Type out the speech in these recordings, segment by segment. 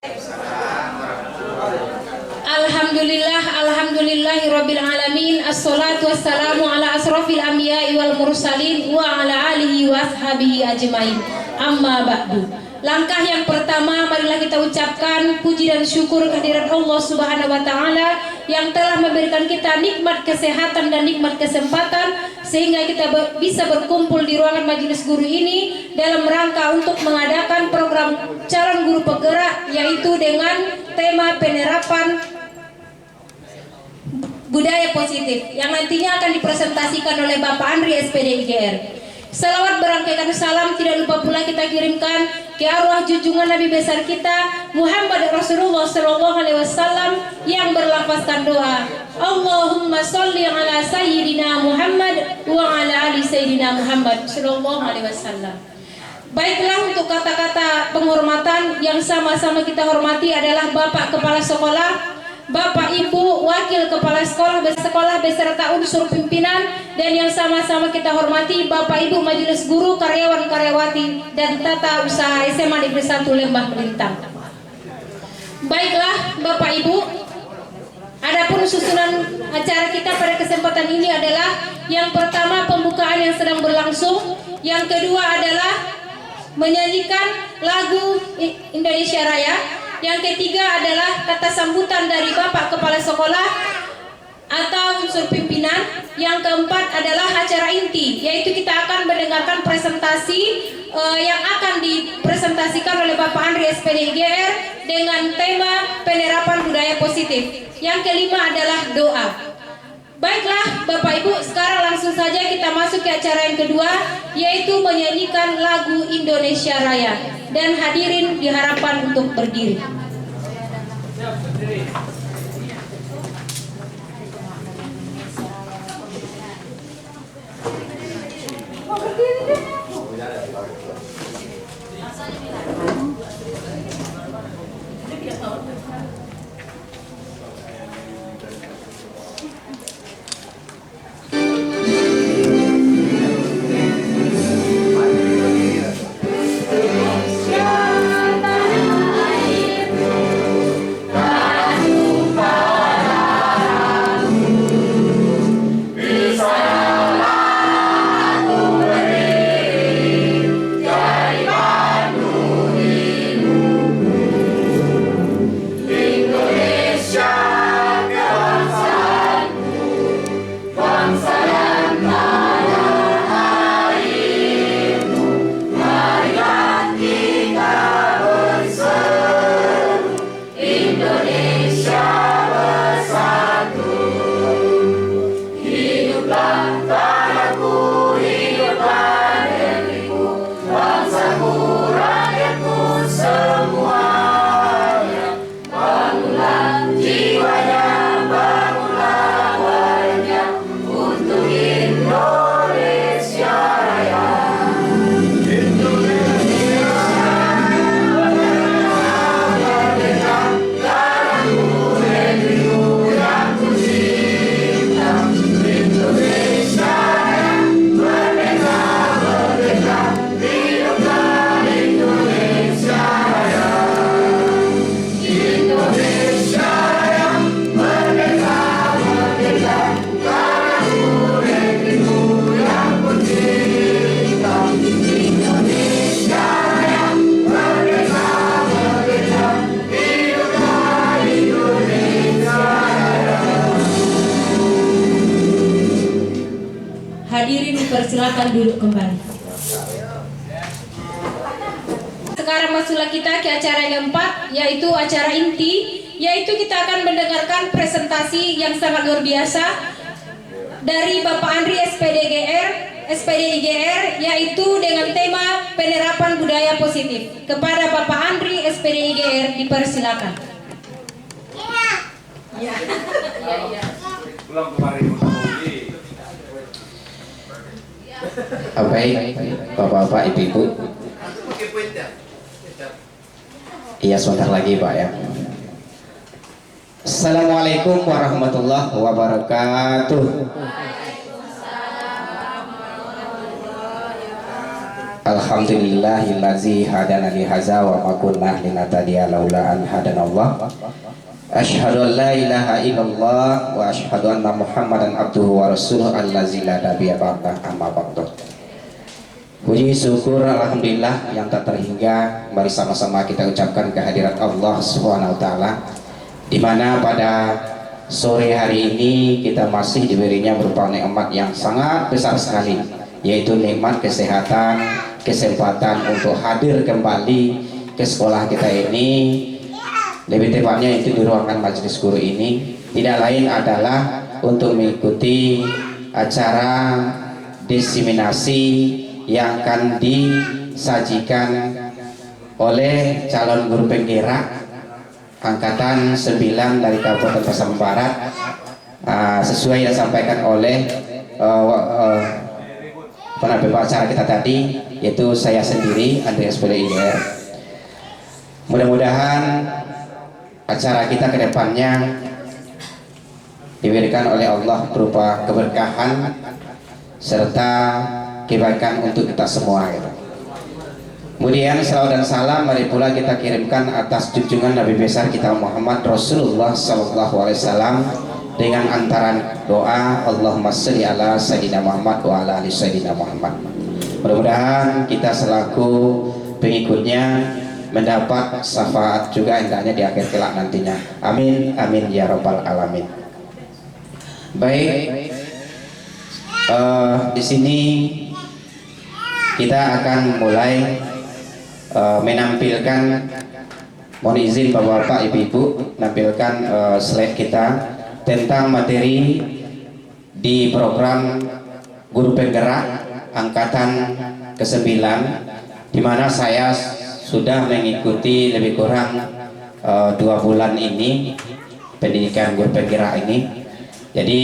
Alhamdulillahirabbil alamin. Assalatu wassalamu ala asrofil anbiya'i wal mursalin wa ala alihi wa ashabihi ajmain. Amma ba'du. Langkah yang pertama, marilah kita ucapkan puji dan syukur kehadirat Allah Subhanahu wa taala yang telah memberikan kita nikmat kesehatan dan nikmat kesempatan sehingga kita bisa berkumpul di ruangan majelis guru ini dalam rangka untuk mengadakan program calon guru penggerak, yaitu dengan tema penerapan budaya positif yang nantinya akan dipresentasikan oleh Bapak Andri SPD IGR. Salawat berangkaikan salam tidak lupa pula kita kirimkan ke arwah junjungan Nabi besar kita Muhammad Rasulullah SAW yang berlafazkan doa, Allahumma sholli ala sayyidina Muhammad wa ala ali sayyidina Muhammad SAW. Baiklah, untuk kata-kata penghormatan yang sama-sama kita hormati adalah Bapak Kepala Sekolah, Bapak Ibu Wakil Kepala Sekolah beserta unsur pimpinan, dan yang sama-sama kita hormati Bapak Ibu Majelis Guru, karyawan-karyawati, dan tata usaha SMA Negeri 1 Lembah Melintang. Baiklah Bapak Ibu, adapun susunan acara kita pada kesempatan ini adalah yang pertama pembukaan yang sedang berlangsung, yang kedua adalah menyanyikan lagu Indonesia Raya, yang ketiga adalah kata sambutan dari Bapak Kepala Sekolah atau unsur pimpinan, yang keempat adalah acara inti, yaitu kita akan mendengarkan presentasi yang akan dipresentasikan oleh Bapak Andri SPD IGR dengan tema penerapan budaya positif. Yang kelima adalah doa. Baiklah Bapak Ibu, sekarang langsung saja kita masuk ke acara yang kedua, yaitu menyanyikan lagu Indonesia Raya, dan hadirin diharapkan untuk berdiri. Hadirin dipersilakan duduk kembali. Sekarang masuklah kita ke acara yang keempat, yaitu acara inti, yaitu kita akan mendengarkan presentasi yang sangat luar biasa dari Bapak Andri SPD IGR, yaitu dengan tema penerapan budaya positif. Kepada Bapak Andri SPD IGR dipersilakan. Ya. Pulang kemarin. Baik, Bapak-bapak, Ibu-ibu. Iya, sebentar lagi Pak ya. Assalamualaikum warahmatullahi wabarakatuh. Alhamdulillahillazi hadana li hadza wa ma kunna linahtadiya laula an hadanallah. Asyhadu an la ilaha illallah wa asyhadu anna Muhammadan abduhu wa rasuluh allazi la nabiyya ba'da amma ba'du. Puji syukur alhamdulillah yang tak terhingga, mari sama-sama kita ucapkan kehadirat Allah Subhanahu wa taala, di mana pada sore hari ini kita masih diberinya berupa nikmat yang sangat besar sekali, yaitu nikmat kesehatan, kesempatan untuk hadir kembali ke sekolah kita ini. Lebih tepatnya itu di ruangan majelis guru ini tidak lain adalah untuk mengikuti acara diseminasi yang akan disajikan oleh calon guru penggerak angkatan 9 dari Kabupaten Pasaman Barat, sesuai yang disampaikan oleh penampil acara kita tadi, yaitu saya sendiri Andri SPD IDR. Mudah-mudahan acara kita ke depannya diberikan oleh Allah berupa keberkahan serta kebaikan untuk kita semua gitu. Kemudian salawat dan salam mari pula kita kirimkan atas junjungan Nabi besar kita Muhammad Rasulullah sallallahu alaihi wasallam dengan antara doa Allahumma sholli ala sayyidina Muhammad wa ala ali sayyidina Muhammad. Mudah-mudahan kita selaku pengikutnya mendapat syafaat juga hendaknya di akhir kelak nantinya. Amin amin ya rabbal alamin. Baik, di sini kita akan mulai menampilkan, mohon izin Bapak-bapak, Ibu-ibu, menampilkan slide kita tentang materi di program guru penggerak angkatan ke-9, di mana saya sudah mengikuti lebih kurang 2 bulan ini pendidikan guru penggerak ini. Jadi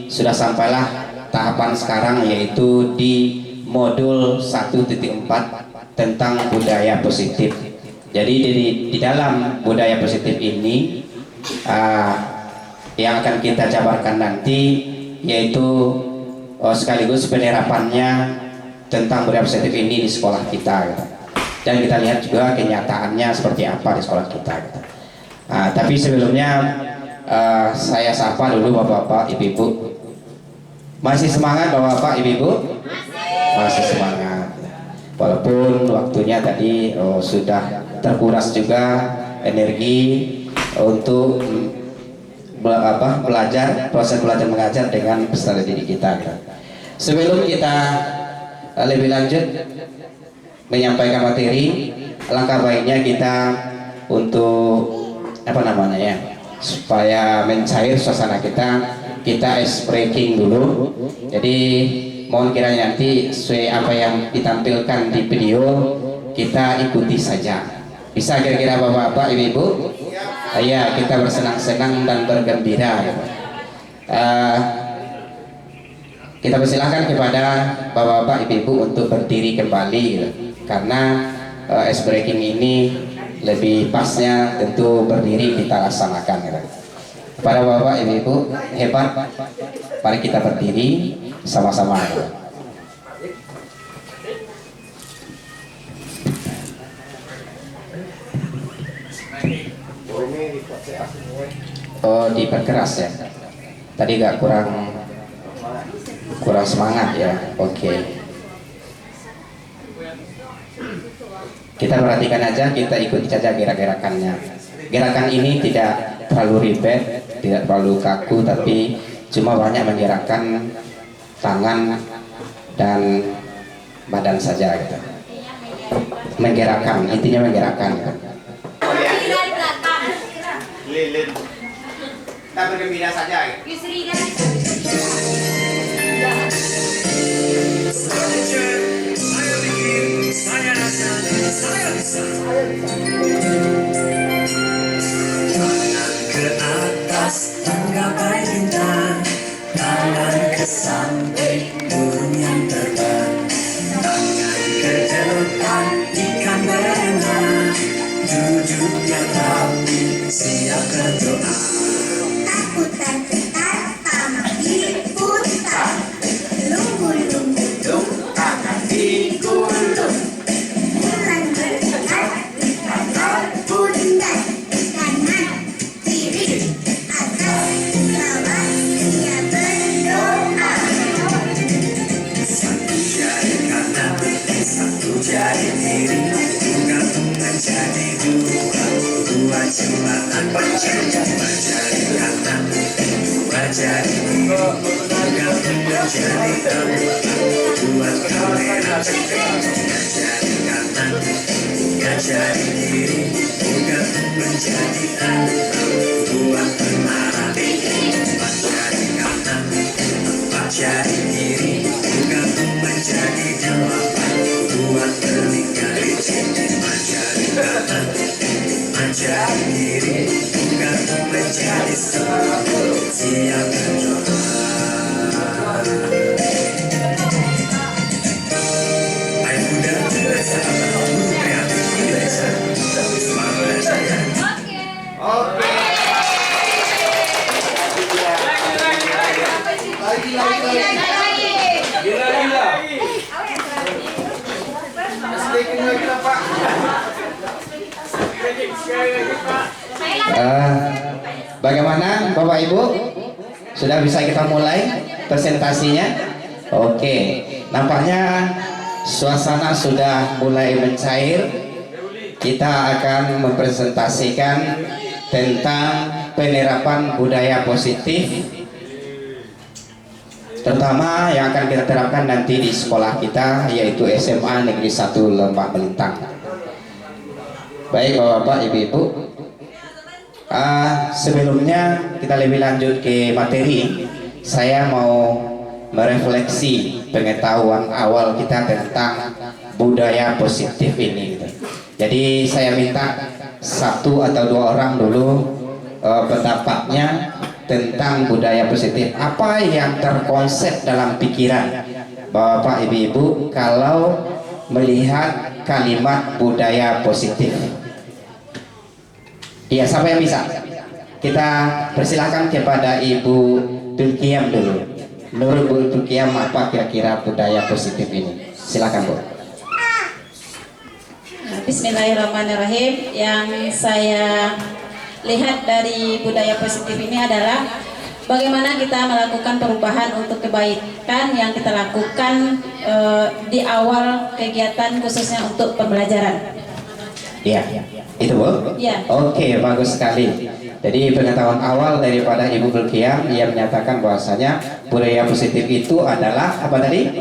sudah sampailah tahapan sekarang, yaitu di modul 1.4 tentang budaya positif. Jadi di dalam budaya positif ini yang akan kita jabarkan nanti, yaitu sekaligus penerapannya tentang budaya positif ini di sekolah kita gitu. Dan kita lihat juga kenyataannya seperti apa di sekolah kita gitu. Tapi sebelumnya saya sapa dulu Bapak-bapak, Ibu-ibu. Masih semangat Bapak-bapak, Ibu-ibu? Masih semangat. Walaupun waktunya tadi sudah terkuras juga energi untuk belajar, proses belajar mengajar dengan peserta didik kita. Sebelum kita lebih lanjut menyampaikan materi, alangkah baiknya kita untuk supaya mencair suasana kita ice breaking dulu. Jadi mohon kiranya nanti sesuai apa yang ditampilkan di video kita ikuti saja. Bisa kira-kira Bapak-bapak, Ibu-ibu? Ya, kita bersenang-senang dan bergembira. Kita persilahkan kepada Bapak-bapak, Ibu-ibu untuk berdiri kembali karena ice breaking ini lebih pasnya tentu berdiri kita laksanakan. Para Bapak, Ibu-ibu hebat, mari kita berdiri sama-sama. Oh, diperkeras ya. Tadi gak kurang semangat ya. Oke. Kita perhatikan aja, kita ikuti saja gerak-gerakannya. Gerakan ini tidak terlalu ribet, tidak terlalu kaku, tapi cuma banyak menggerakkan tangan dan badan saja gitu. Menggerakkan, intinya menggerakkan. Lilin. Kita bergembira saja. Saya rasa saya bisa. Tangan ke atas menggapai bintang, tangan ke samping burung yang terbang, tangan ke depan ikan berenang, duduknya rapi siap berdoa. Takut dan ketat tangan diputar, lumbu-lumbu tangan digulung. Satu jadi diri, bergabung menjadi dua. Dua jembatan berjadi menjadi kanan. Dua jadi diri, bergabung menjadi empat. Dua kamera jepit menjadi kanan. Tiga jadi diri, bergabung menjadi enam. Dua menara empat jadi kanan. Empat jadi diri, bergabung menjadi delapan. Dua terlingkari menjadi kanan. Lima jadi diri, bergabung menjadi sepuluh. Siap berdoa. Ayo muda, belajar, kreatif, belajar, semangat belajar. Oke. Gila. Sedikit lagi lah, Pak. Bagaimana Bapak Ibu? Sudah bisa kita mulai presentasinya? Oke, nampaknya suasana sudah mulai mencair. Kita akan mempresentasikan tentang penerapan budaya positif, terutama yang akan kita terapkan nanti di sekolah kita, yaitu SMA Negeri 1 Lembah Melintang. Baik Bapak-Bapak, Ibu-Ibu, sebelumnya kita lebih lanjut ke materi, saya mau merefleksi pengetahuan awal kita tentang budaya positif ini. Jadi saya minta satu atau dua orang dulu pendapatnya tentang budaya positif. Apa yang terkonsep dalam pikiran Bapak Ibu kalau melihat kalimat budaya positif? Iya, siapa yang bisa? Kita persilakan kepada Ibu Tulkiam dulu. Menurut Bu Tulkiam, apa kira-kira budaya positif ini? Silakan Bu. Bismillahirrahmanirrahim. Yang saya lihat dari budaya positif ini adalah bagaimana kita melakukan perubahan untuk kebaikan yang kita lakukan di awal kegiatan, khususnya untuk pembelajaran. Iya, itu Bu? Iya. Oke, bagus sekali. Jadi pengetahuan awal daripada Ibu Tulkiam, ia menyatakan bahwasanya budaya positif itu adalah apa tadi?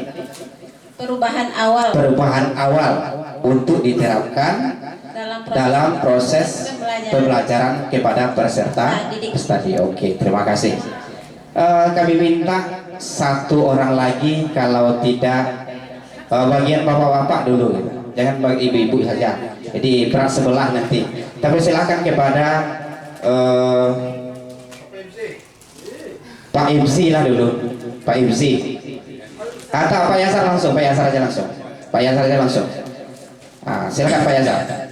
Perubahan awal. Perubahan awal untuk diterapkan dalam proses pembelajaran kepada peserta studi. Oke, terima kasih. Kami minta satu orang lagi, kalau tidak bagian bapak-bapak dulu, jangan bagi ibu-ibu saja. Jadi peran sebelah nanti. Tapi silakan kepada Pak MC lah dulu, Pak MC. Atau Pak Yasar langsung, Pak Yasar aja langsung. Pak Yasar aja langsung. Silakan Pak Yasar.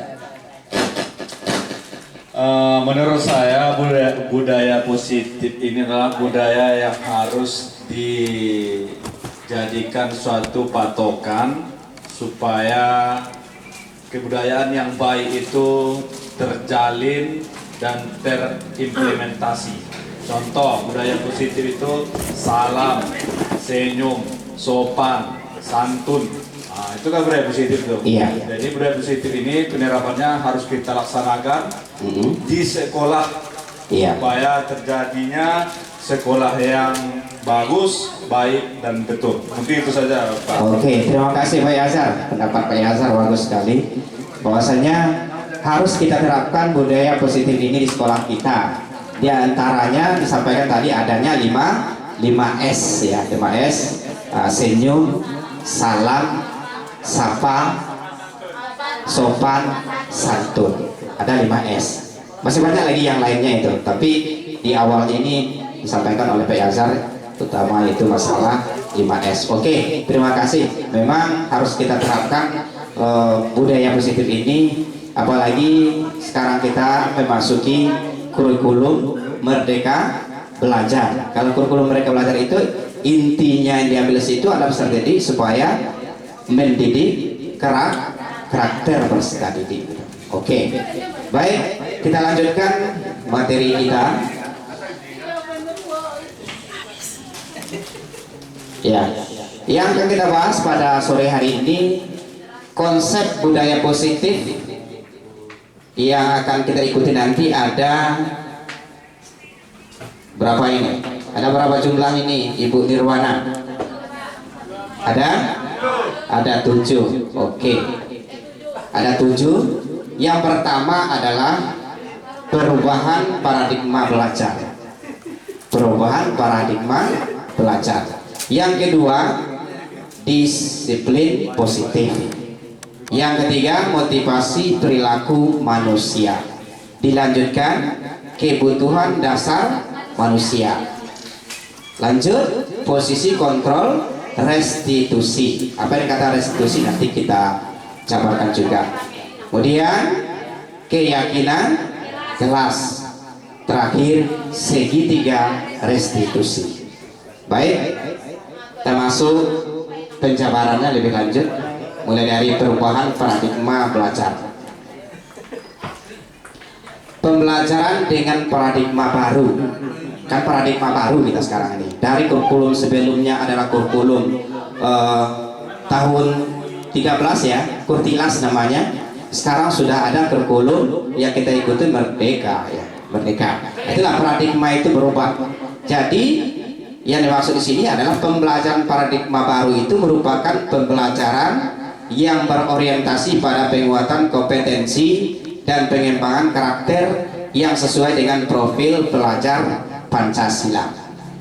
Menurut saya budaya positif ini adalah budaya yang harus dijadikan suatu patokan supaya kebudayaan yang baik itu terjalin dan terimplementasi. Contoh budaya positif itu salam, senyum, sopan, santun. Itu kan budaya positif tuh. Iya. Jadi budaya positif ini penerapannya harus kita laksanakan di sekolah, supaya terjadinya sekolah yang bagus, baik dan betul. Mungkin itu saja, Pak. Oke, terima kasih Pak Yasar. Pendapat Pak Yasar bagus sekali. Bahwasanya harus kita terapkan budaya positif ini di sekolah kita. Di antaranya disampaikan tadi adanya 5S ya, 5S. Senyum, salam, sapa, sopan, santun. Ada 5S. Masih banyak lagi yang lainnya itu, tapi di awal ini disampaikan oleh Pak Yasar, terutama itu masalah 5S. Oke, terima kasih. Memang harus kita terapkan budaya positif ini, apalagi sekarang kita memasuki kurikulum Merdeka Belajar. Kalau kurikulum Merdeka Belajar itu intinya yang diambil situ adalah strategi supaya mendidik karakter peserta didik. Oke, baik, kita lanjutkan materi kita. Ya, yang akan kita bahas pada sore hari ini konsep budaya positif yang akan kita ikuti nanti ada berapa ini? Ada berapa jumlah ini, Ibu Nirwana? Ada 7. Oke. Ada 7. Yang pertama adalah perubahan paradigma belajar. Perubahan paradigma belajar. Yang kedua, disiplin positif. Yang ketiga, motivasi perilaku manusia. Dilanjutkan, kebutuhan dasar manusia. Lanjut, posisi kontrol restitusi. Apa yang kata restitusi nanti kita jabarkan juga. Kemudian keyakinan jelas. Terakhir, segitiga restitusi. Baik, kita masuk penjabarannya lebih lanjut, mulai dari perubahan paradigma belajar. Pembelajaran dengan paradigma baru. Kan paradigma baru kita sekarang ini. Dari kurikulum sebelumnya adalah kurikulum tahun 13 ya, Kurtilas namanya. Sekarang sudah ada kurikulum yang kita ikuti Merdeka ya, Merdeka. Itulah paradigma itu berubah. Jadi yang dimaksud di sini adalah pembelajaran paradigma baru itu merupakan pembelajaran yang berorientasi pada penguatan kompetensi dan pengembangan karakter yang sesuai dengan profil pelajar Pancasila.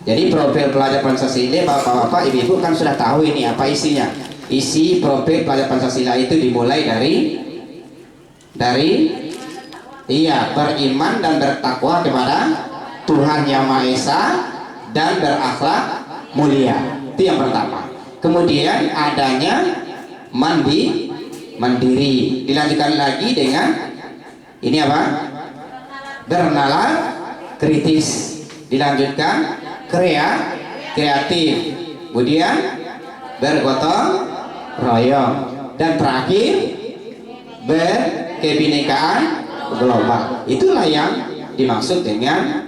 Jadi profil pelajar Pancasila, bapak-bapak, ibu-ibu kan sudah tahu ini apa isinya. Isi profil pelajar Pancasila itu dimulai dari beriman dan bertakwa kepada Tuhan Yang Maha Esa dan berakhlak mulia. Itu yang pertama. Kemudian adanya mandiri. Dilanjutkan lagi dengan ini apa? Bernalar kritis. Dilanjutkan kreatif. Kemudian bergotong royong. Dan terakhir berkebinekaan global. Itulah yang dimaksud dengan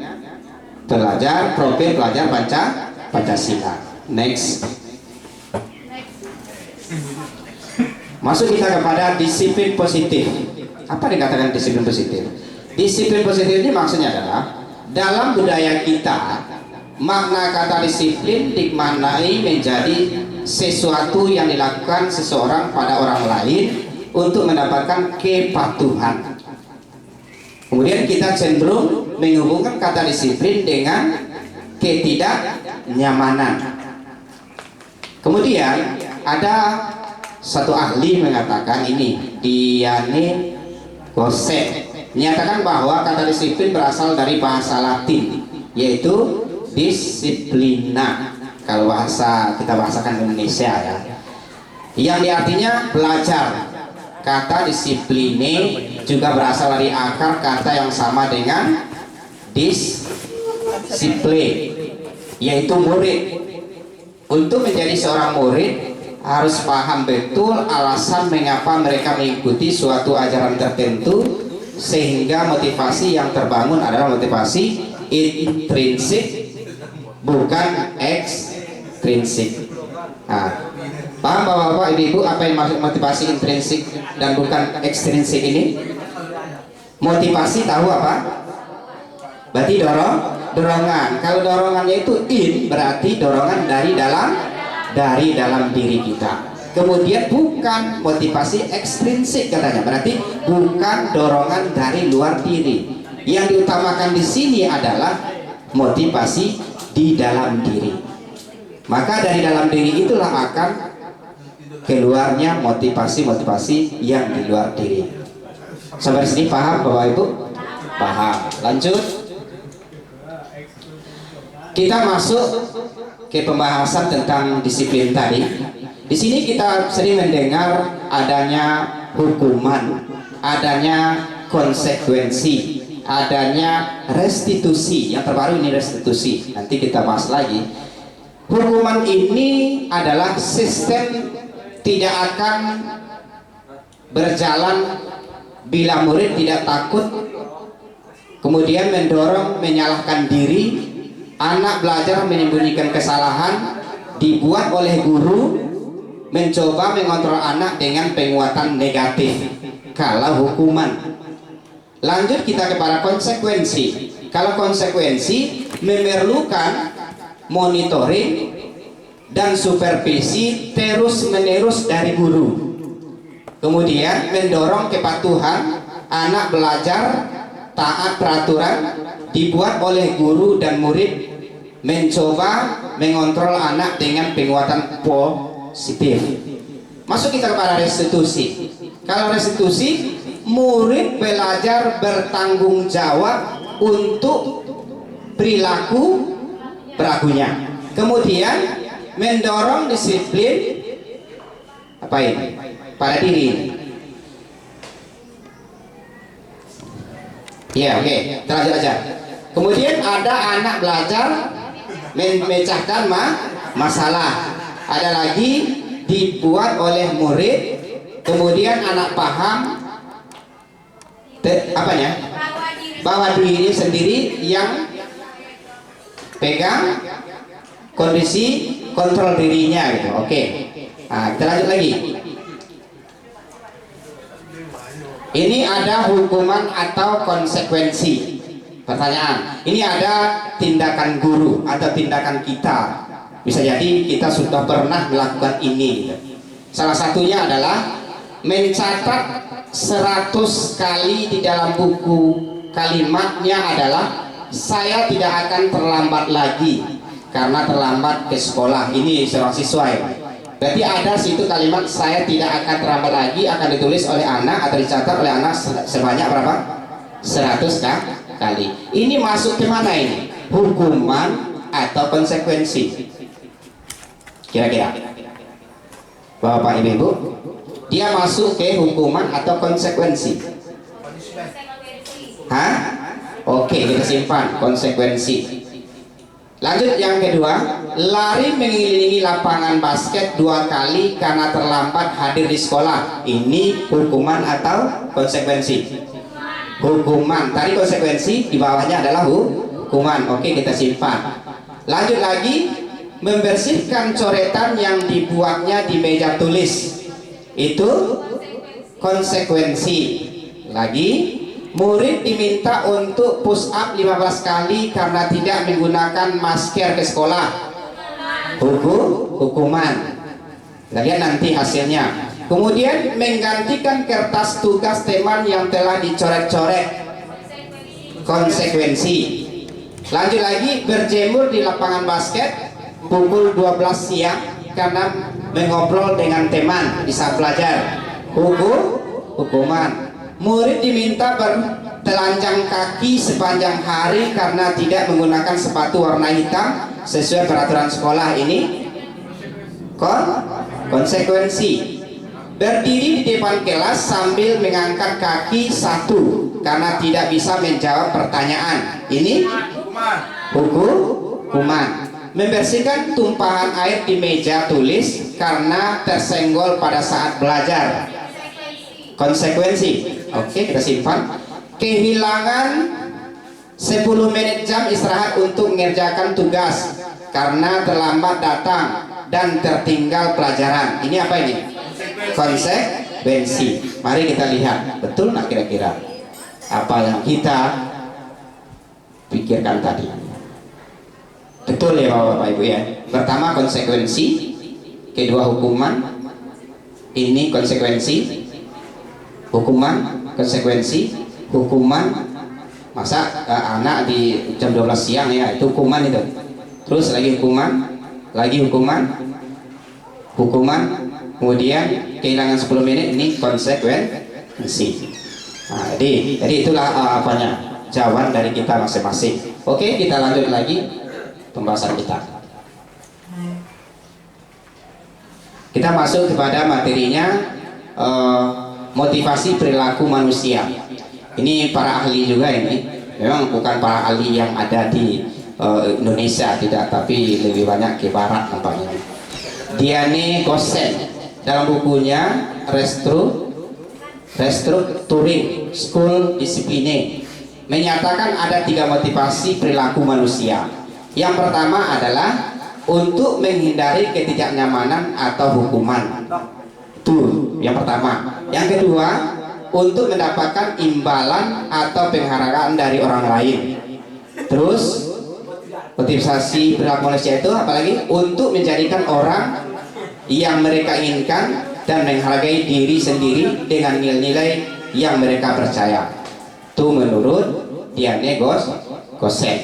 profil pelajar Pancasila. Next. Masuk kita kepada disiplin positif. Apa dikatakan disiplin positif? Disiplin positif ini maksudnya adalah dalam budaya kita, makna kata disiplin dimaknai menjadi sesuatu yang dilakukan seseorang pada orang lain untuk mendapatkan kepatuhan. Kemudian kita cenderung menghubungkan kata disiplin dengan ketidaknyamanan. Kemudian ada satu ahli mengatakan ini, Diane Gosset, menyatakan bahwa kata disiplin berasal dari bahasa Latin, yaitu disiplina. Kalau kita bahasakan Indonesia ya, yang diartinya belajar. Kata disipline juga berasal dari akar kata yang sama dengan disiplin, yaitu murid. Untuk menjadi seorang murid harus paham betul alasan mengapa mereka mengikuti suatu ajaran tertentu, sehingga motivasi yang terbangun adalah motivasi intrinsik, bukan ekstrinsik. Nah, paham bapak-bapak, ibu-ibu apa yang maksud motivasi intrinsik dan bukan ekstrinsik ini? Motivasi tahu apa? Berarti dorongan. Kalau dorongannya itu berarti dorongan dari dalam diri kita. Kemudian bukan motivasi ekstrinsik katanya, berarti bukan dorongan dari luar diri. Yang diutamakan di sini adalah motivasi di dalam diri. Maka dari dalam diri itulah akan keluarnya motivasi-motivasi yang di luar diri. Sampai sini paham Bapak Ibu? Paham. Lanjut. Kita masuk ke pembahasan tentang disiplin tadi. Di sini kita sering mendengar adanya hukuman, adanya konsekuensi, adanya restitusi. Yang terbaru ini restitusi. Nanti kita bahas lagi. Hukuman ini adalah sistem tidak akan berjalan bila murid tidak takut, kemudian mendorong menyalahkan diri, anak belajar menyembunyikan kesalahan, dibuat oleh guru mencoba mengontrol anak dengan penguatan negatif. Kalau hukuman, lanjut kita kepada konsekuensi. Kalau konsekuensi memerlukan monitoring dan supervisi terus menerus dari guru. Kemudian mendorong kepatuhan, anak belajar taat peraturan dibuat oleh guru dan murid, mencoba mengontrol anak dengan penguatan positif. Masuk kita kepada restitusi. Kalau restitusi, murid belajar bertanggung jawab untuk perilaku pelakunya. Kemudian mendorong disiplin apa ini pada diri. Ya, oke, lanjut aja. Kemudian ada anak belajar memecahkan masalah. Ada lagi dibuat oleh murid. Kemudian anak paham bahwa diri sendiri yang pegang kondisi kontrol dirinya gitu. Oke. Nah, kita lanjut lagi. Ini ada hukuman atau konsekuensi. Pertanyaan, ini ada tindakan guru atau tindakan kita. Bisa jadi kita sudah pernah melakukan ini. Salah satunya adalah mencatat 100 kali di dalam buku. Kalimatnya adalah saya tidak akan terlambat lagi karena terlambat ke sekolah. Ini seorang siswa ya. Berarti ada situ kalimat saya tidak akan terlambat lagi, akan ditulis oleh anak atau dicatat oleh anak sebanyak berapa? 100 kali. Ini masuk ke mana ini? Hukuman atau konsekuensi? Kira-kira Bapak Ibu, dia masuk ke hukuman atau konsekuensi? Hah? Oke, kita simpan konsekuensi. Lanjut yang kedua, lari mengelilingi lapangan basket 2 kali karena terlambat hadir di sekolah. Ini hukuman atau konsekuensi? Hukuman. Tadi konsekuensi, di bawahnya adalah hukuman. Oke, kita simpan. Lanjut lagi, membersihkan coretan yang dibuatnya di meja tulis. Itu konsekuensi. Lagi, murid diminta untuk push up 15 kali karena tidak menggunakan masker ke sekolah. Hukuman. Kita lihat nanti hasilnya. Kemudian menggantikan kertas tugas teman yang telah dicoret-coret. Konsekuensi. Lanjut lagi, berjemur di lapangan basket pukul 12 siang karena mengobrol dengan teman di saat belajar. Hukuman. Murid diminta bertelanjang kaki sepanjang hari karena tidak menggunakan sepatu warna hitam sesuai peraturan sekolah. Ini konsekuensi. Berdiri di depan kelas sambil mengangkat kaki 1 karena tidak bisa menjawab pertanyaan. Ini hukuman. Membersihkan tumpahan air di meja tulis karena tersenggol pada saat belajar. Konsekuensi. Oke, kita simpan. Kehilangan 10 menit jam istirahat untuk mengerjakan tugas karena terlambat datang dan tertinggal pelajaran. Ini apa ini? Konsekuensi. Mari kita lihat, betul nggak kira-kira apa yang kita pikirkan tadi? Betul ya Bapak Ibu ya. Pertama konsekuensi, kedua hukuman. Ini konsekuensi, hukuman, konsekuensi, hukuman. Masa anak di jam 12 siang ya, itu hukuman itu. Terus lagi hukuman, hukuman, kemudian kehilangan 10 menit, ini konsekuensi. Nah, jadi itulah apanya jawaban dari kita masing-masing. Oke, kita lanjut lagi pembahasan kita. Kita masuk kepada materinya, motivasi perilaku manusia. Ini para ahli juga ini. Memang bukan para ahli yang ada di Indonesia, tidak, tapi lebih banyak ke barat nampaknya. Diane Gosen dalam bukunya Restructuring School Discipline menyatakan ada 3 motivasi perilaku manusia. Yang pertama adalah untuk menghindari ketidaknyamanan atau hukuman. Itu yang pertama. Yang kedua, untuk mendapatkan imbalan atau penghargaan dari orang lain. Terus motivasi perilaku manusia itu apalagi untuk menjadikan orang yang mereka inginkan dan menghargai diri sendiri dengan nilai-nilai yang mereka percaya. Itu menurut Diane Gosen.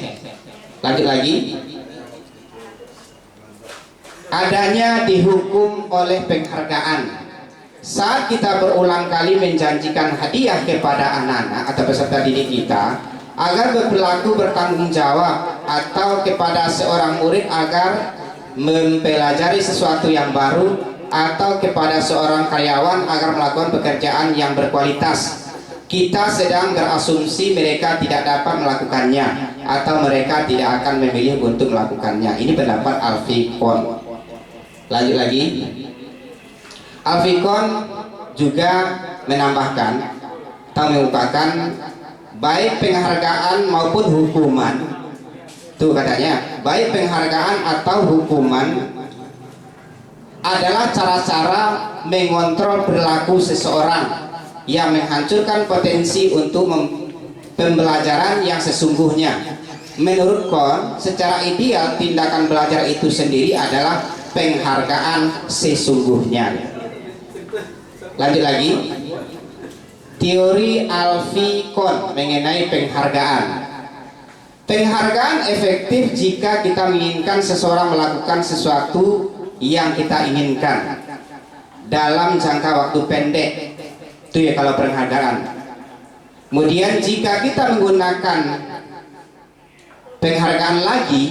Lanjut lagi. Adanya dihukum oleh penghargaan. Saat kita berulang kali menjanjikan hadiah kepada anak-anak atau peserta didik kita agar berperilaku bertanggung jawab, atau kepada seorang murid agar mempelajari sesuatu yang baru, atau kepada seorang karyawan agar melakukan pekerjaan yang berkualitas, kita sedang berasumsi mereka tidak dapat melakukannya atau mereka tidak akan memilih untuk melakukannya. Ini pendapat Al-Fiqon. Lanjut lagi. Al-Fiqon juga menambahkan atau mengungkapkan baik penghargaan maupun hukuman. Tuh katanya, baik penghargaan atau hukuman adalah cara-cara mengontrol perilaku seseorang yang menghancurkan potensi untuk pembelajaran yang sesungguhnya. Menurut Kon, secara ideal tindakan belajar itu sendiri adalah penghargaan sesungguhnya. Lanjut lagi. Teori Al-Fiqon mengenai penghargaan. Penghargaan efektif jika kita menginginkan seseorang melakukan sesuatu yang kita inginkan dalam jangka waktu pendek. Itu ya kalau penghargaan. Kemudian jika kita menggunakan penghargaan lagi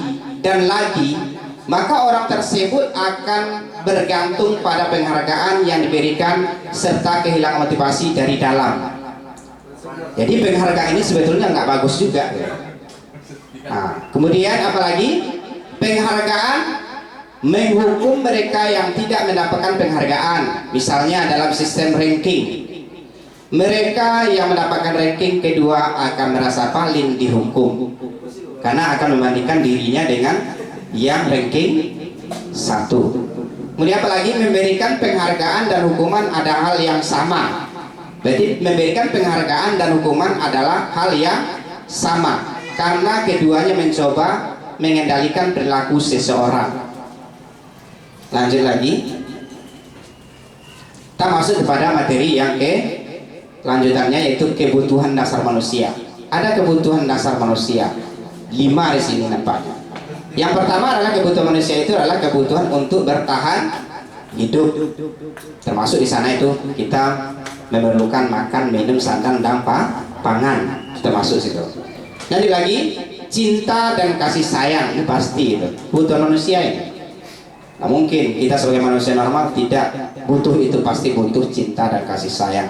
dan lagi, maka orang tersebut akan bergantung pada penghargaan yang diberikan serta kehilangan motivasi dari dalam. Jadi penghargaan ini sebetulnya nggak bagus juga. Nah, kemudian apalagi penghargaan menghukum mereka yang tidak mendapatkan penghargaan, misalnya dalam sistem ranking. Mereka yang mendapatkan ranking kedua akan merasa paling dihukum karena akan membandingkan dirinya dengan yang ranking 1. Kemudian apalagi memberikan penghargaan dan hukuman ada hal yang sama. Berarti memberikan penghargaan dan hukuman adalah hal yang sama karena keduanya mencoba mengendalikan perilaku seseorang. Lanjut lagi. Kita masuk kepada materi yang lanjutannya, yaitu kebutuhan dasar manusia. Ada kebutuhan dasar manusia 5 di sini nampaknya. Yang pertama adalah kebutuhan manusia itu adalah kebutuhan untuk bertahan hidup. Termasuk di sana itu kita memerlukan makan, minum, sandang, dan pangan. Termasuk situ. Nanti lagi cinta dan kasih sayang, ini pasti itu kebutuhan manusia ini. Nah, mungkin kita sebagai manusia normal tidak butuh itu, pasti butuh cinta dan kasih sayang.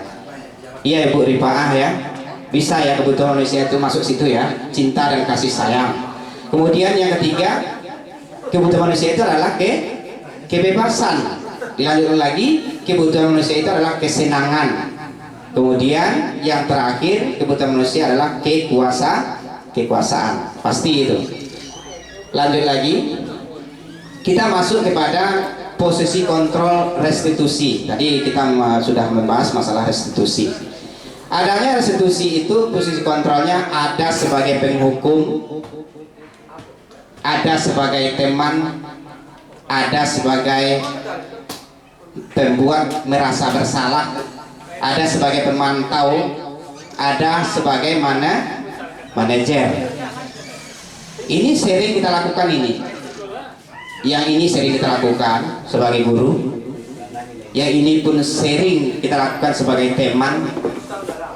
Iya Ibu Rifaah ya, bisa ya kebutuhan manusia itu masuk situ ya, cinta dan kasih sayang. Kemudian yang ketiga, kebutuhan manusia itu adalah kebebasan. Dilanjutkan lagi, kebutuhan manusia itu adalah kesenangan. Kemudian yang terakhir, kebutuhan manusia adalah kekuasaan. Pasti itu. Lanjut lagi, kita masuk kepada posisi kontrol restitusi. Tadi kita sudah membahas masalah restitusi. Adanya restitusi itu posisi kontrolnya ada sebagai penghukum, ada sebagai teman, ada sebagai pembuat merasa bersalah, ada sebagai pemantau, ada sebagai manajer. Ini sering kita lakukan ini. Yang ini sering kita lakukan sebagai guru. Yang ini pun sering kita lakukan sebagai teman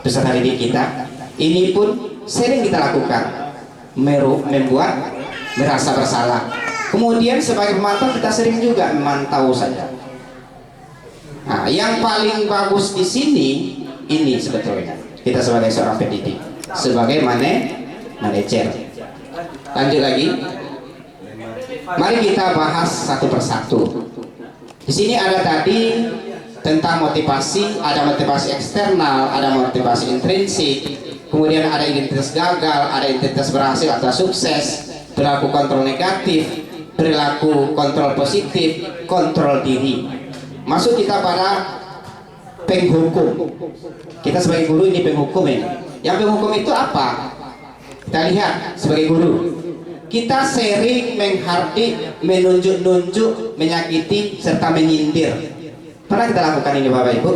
peserta didik kita. Ini pun sering kita lakukan, membuat merasa bersalah. Kemudian sebagai pemantau kita sering juga memantau saja. Nah, yang paling bagus di sini ini sebetulnya kita sebagai seorang pendidik, sebagai manajer. Lanjut lagi. Mari kita bahas satu persatu. Di sini ada tadi tentang motivasi, ada motivasi eksternal, ada motivasi intrinsik, kemudian ada identitas gagal, ada identitas berhasil atau sukses, perilaku kontrol negatif, perilaku kontrol positif, kontrol diri. Masuk kita pada penghukum. Kita sebagai guru ini penghukum ini. Yang penghukum itu apa? Kita lihat sebagai guru, kita sering menghardik, menunjuk-nunjuk, menyakiti, serta menyindir. Pernah kita lakukan ini Bapak Ibu?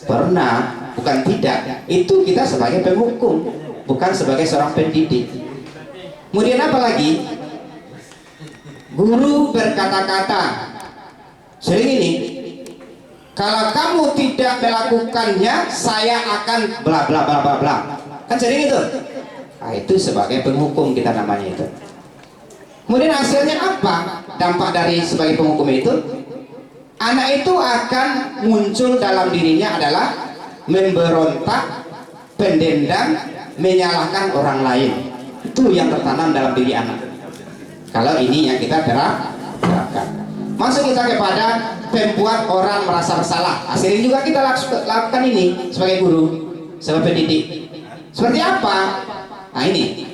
Pernah, bukan tidak. Itu kita sebagai penghukum, bukan sebagai seorang pendidik. Kemudian apa lagi? Guru berkata-kata, sering ini, kalau kamu tidak melakukannya, saya akan bla bla bla bla bla. Kan sering itu. Nah, itu sebagai penghukum kita namanya itu. Kemudian hasilnya apa? Dampak dari sebagai penghukum itu, anak itu akan muncul dalam dirinya adalah memberontak, pendendam, menyalahkan orang lain. Itu yang tertanam dalam diri anak. Kalau ini yang kita terapkan. Masuk kita kepada membuat orang merasa bersalah. Sering juga kita lakukan ini sebagai guru, sebagai pendidik. Seperti apa? Nah ini,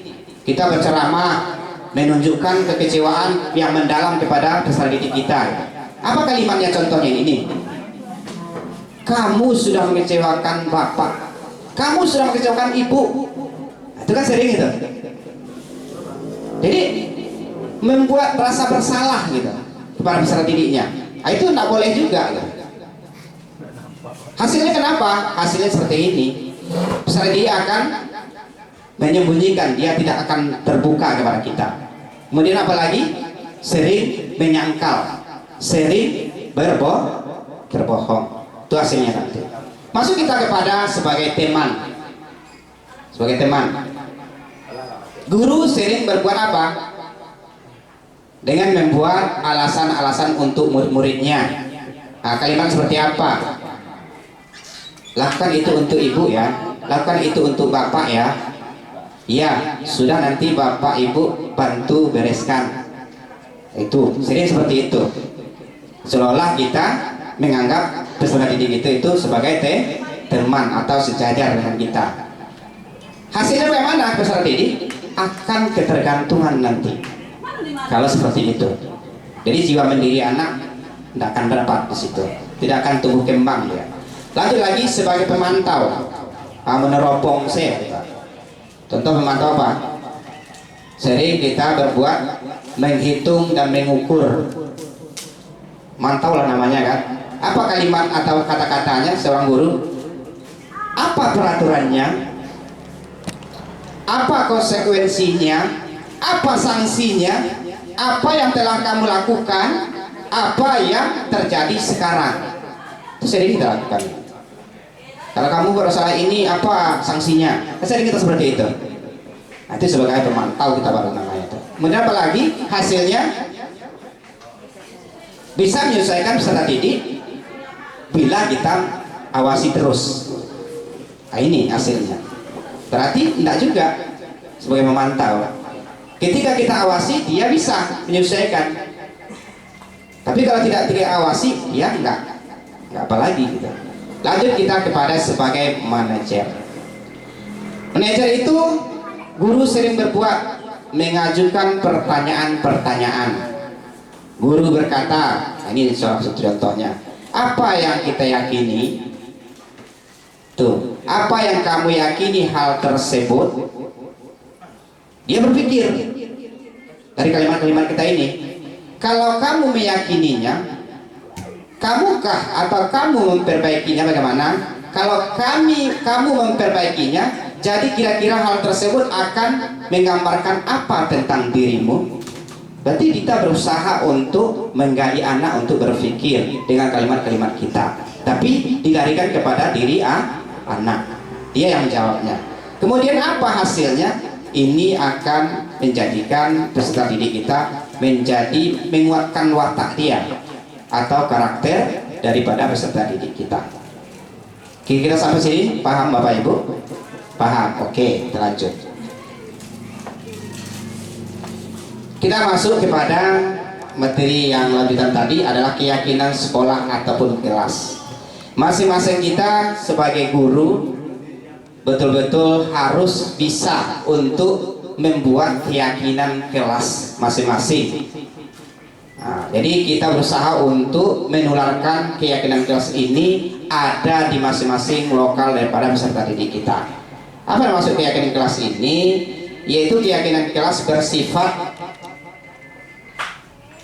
kita berceramah, menunjukkan kekecewaan yang mendalam kepada peserta didik kita. Apa kalimatnya contohnya ini? Kamu sudah mengecewakan bapak, kamu sudah mengecewakan ibu. Itu kan sering itu. Jadi membuat rasa bersalah gitu kepada peserta didiknya. Nah, itu tidak boleh juga gitu. Hasilnya kenapa? Hasilnya seperti ini. Peserta didik akan menyembunyikan, dia tidak akan terbuka kepada kita. Kemudian apalagi? Sering menyangkal, sering berbohong. Itu hasilnya nanti. Masuk kita kepada sebagai teman. Sebagai teman, guru sering berbuat apa? Dengan membuat alasan-alasan untuk murid-muridnya. Nah, kalimat seperti apa? Lakukan itu untuk ibu ya, lakukan itu untuk bapak ya. Ya, sudah nanti bapak ibu bantu bereskan. Itu sering seperti itu. Seolah kita menganggap peserta didik itu sebagai teman atau sejajar dengan kita. Hasilnya bagaimana peserta didik? Akan ketergantungan nanti. Kalau seperti itu, jadi jiwa mandiri anak tidak akan berdapat di situ, tidak akan tumbuh kembang dia. Lanjut lagi sebagai pemantau, meneropong saya. Contoh pemantau apa? Sering kita berbuat menghitung dan mengukur. Mantau lah namanya kan. Apa kalimat atau kata-katanya seorang guru? Apa peraturannya? Apa konsekuensinya? Apa sanksinya? Apa yang telah kamu lakukan? Apa yang terjadi sekarang? Itu sering kita lakukan. Kalau kamu bersalah ini, apa sanksinya? Sering kita seperti itu. Nanti sebagai pemantau kita baru namanya itu. Kemudian apa lagi? Hasilnya bisa menyelesaikan peserta didik bila kita awasi terus. Nah, ini hasilnya. Berarti tidak juga sebagai memantau. Ketika kita awasi, dia bisa menyelesaikan. Tapi kalau tidak awasi, dia enggak apalagi gitu. Lanjut kita kepada sebagai manajer. Manajer itu guru sering berbuat mengajukan pertanyaan-pertanyaan. Guru berkata, nah ini salah satu contohnya. Apa yang kita yakini? Tuh, apa yang kamu yakini hal tersebut? Dia berpikir dari kalimat-kalimat kita ini. Kalau kamu meyakininya, kamukah atau kamu memperbaikinya bagaimana? Kalau kamu memperbaikinya, jadi kira-kira hal tersebut akan menggambarkan apa tentang dirimu? Berarti kita berusaha untuk menggali anak untuk berpikir dengan kalimat-kalimat kita. Tapi dilarikan kepada diri anak. Dia yang menjawabnya. Kemudian apa hasilnya? Ini akan menjadikan peserta didik kita menguatkan watak dia atau karakter daripada peserta didik kita. Kira-kira sampai sini paham Bapak Ibu? Paham? Oke, kita lanjut. Kita masuk kepada materi yang lanjutan tadi adalah keyakinan sekolah ataupun kelas. Masing-masing kita sebagai guru betul-betul harus bisa untuk membuat keyakinan kelas masing-masing. Nah, jadi kita berusaha untuk menularkan keyakinan kelas ini ada di masing-masing lokal daripada peserta didik kita. Apa yang maksud keyakinan kelas ini? Yaitu keyakinan kelas bersifat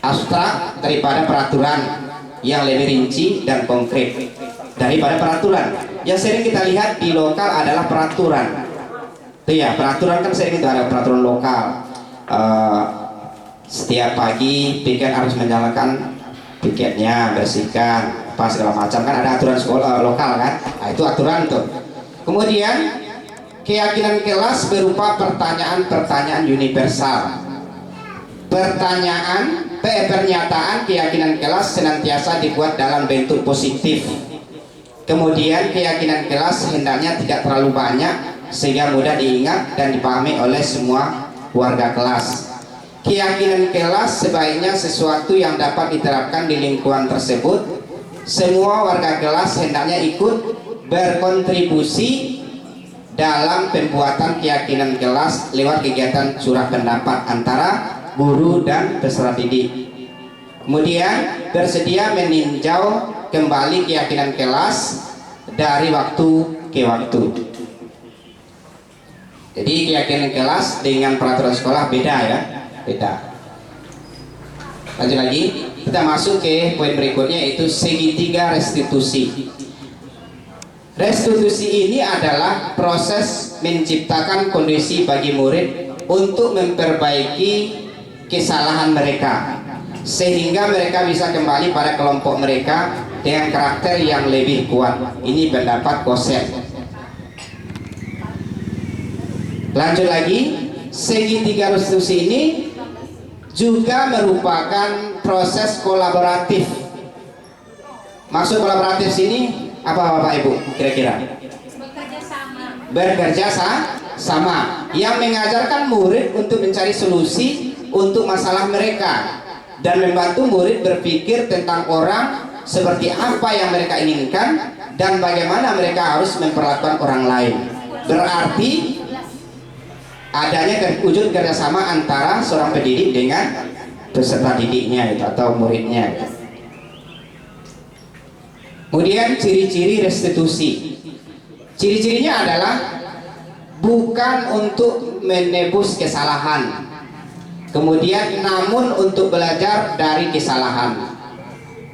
abstrak daripada peraturan yang lebih rinci dan konkret daripada peraturan. Yang sering kita lihat di lokal adalah peraturan. Itu ya, peraturan kan sering itu ada peraturan lokal. Setiap pagi piket harus menyalakan piketnya, bersihkan, apa segala macam, kan ada aturan sekolah lokal kan. Nah, itu aturan tuh. Kemudian keyakinan kelas berupa pertanyaan-pertanyaan universal. Pernyataan keyakinan kelas senantiasa dibuat dalam bentuk positif. Kemudian keyakinan kelas hendaknya tidak terlalu banyak sehingga mudah diingat dan dipahami oleh semua warga kelas. Keyakinan kelas sebaiknya sesuatu yang dapat diterapkan di lingkungan tersebut. Semua warga kelas hendaknya ikut berkontribusi dalam pembuatan keyakinan kelas lewat kegiatan curah pendapat antara guru dan peserta didik. Kemudian bersedia meninjau kembali keyakinan kelas dari waktu ke waktu. Jadi keyakinan kelas dengan peraturan sekolah beda ya, beda. Lanjut lagi, kita masuk ke poin berikutnya, yaitu segitiga restitusi. Restitusi ini adalah proses menciptakan kondisi bagi murid untuk memperbaiki kesalahan mereka sehingga mereka bisa kembali pada kelompok mereka dengan karakter yang lebih kuat. Ini pendapat Koset. Lanjut lagi, segitiga restitusi ini juga merupakan proses kolaboratif. Maksud kolaboratif sini apa Bapak Ibu kira-kira? Bekerja sama yang mengajarkan murid untuk mencari solusi untuk masalah mereka dan membantu murid berpikir tentang orang seperti apa yang mereka inginkan dan bagaimana mereka harus memperlakukan orang lain. Berarti adanya wujud kerjasama antara seorang pendidik dengan peserta didiknya itu, atau muridnya itu. Kemudian ciri-ciri restitusi. Ciri-cirinya adalah bukan untuk menebus kesalahan, kemudian namun untuk belajar dari kesalahan.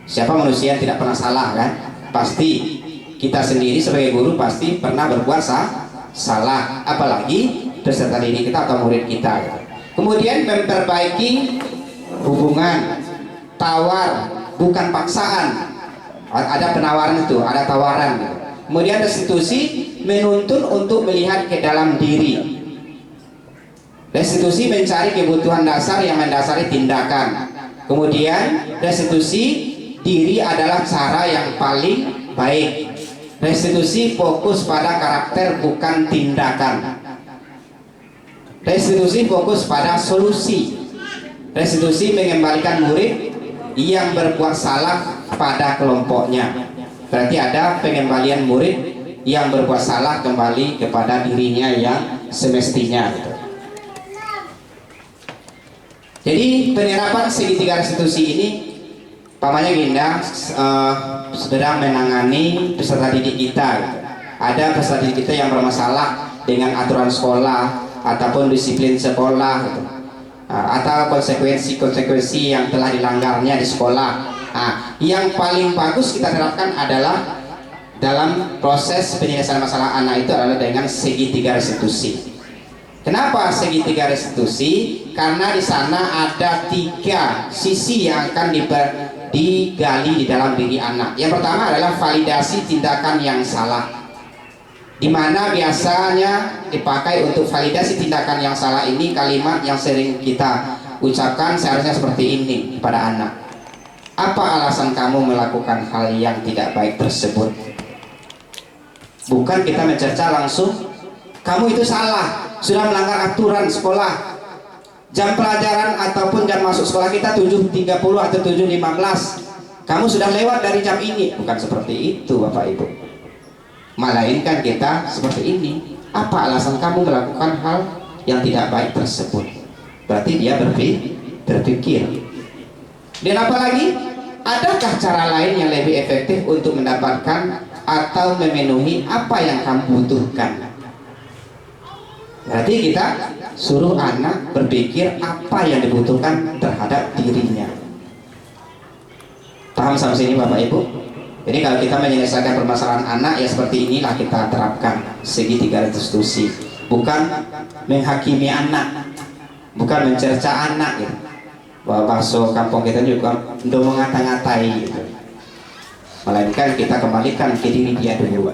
Siapa manusia yang tidak pernah salah kan? Pasti kita sendiri sebagai guru pasti pernah berbuat salah, apalagi peserta didik kita atau murid kita. Kemudian memperbaiki hubungan, tawar bukan paksaan. Ada penawaran itu, ada tawaran. Kemudian restitusi menuntun untuk melihat ke dalam diri. Restitusi mencari kebutuhan dasar yang mendasari tindakan. Kemudian restitusi diri adalah cara yang paling baik. Restitusi fokus pada karakter bukan tindakan. Restitusi fokus pada solusi. Restitusi mengembalikan murid yang berbuat salah pada kelompoknya. Berarti ada pengembalian murid yang berbuat salah kembali kepada dirinya yang semestinya. Jadi penerapan segitiga restitusi ini, pamannya Ginda sedang menangani peserta didik kita. Ada peserta didik kita yang bermasalah dengan aturan sekolah ataupun disiplin sekolah, atau konsekuensi yang telah dilanggarnya di sekolah. Yang paling bagus kita terapkan adalah dalam proses penyelesaian masalah anak itu adalah dengan segitiga restitusi. Kenapa segitiga restitusi? Karena di sana ada 3 sisi yang akan digali di dalam diri anak. Yang pertama adalah validasi tindakan yang salah, di mana biasanya dipakai untuk validasi tindakan yang salah ini kalimat yang sering kita ucapkan seharusnya seperti ini kepada anak. Apa alasan kamu melakukan hal yang tidak baik tersebut? Bukan kita mencerca langsung, kamu itu salah, sudah melanggar aturan sekolah. Jam pelajaran ataupun jam masuk sekolah kita 7.30 atau 7.15. Kamu sudah lewat dari jam ini. Bukan seperti itu Bapak Ibu. Melainkan kita seperti ini. Apa alasan kamu melakukan hal yang tidak baik tersebut? Berarti dia berpikir. Dan apalagi, adakah cara lain yang lebih efektif untuk mendapatkan atau memenuhi apa yang kamu butuhkan? Berarti kita suruh anak berpikir apa yang dibutuhkan terhadap dirinya. Paham sampai sini Bapak Ibu? Jadi kalau kita menyelesaikan permasalahan anak ya seperti inilah kita terapkan segitiga restitusi. Bukan menghakimi anak, bukan mencerca anak gitu. Bahasa kampung kita juga untuk mengata-ngatai gitu. Melainkan kita kembalikan ke diri dia dulu.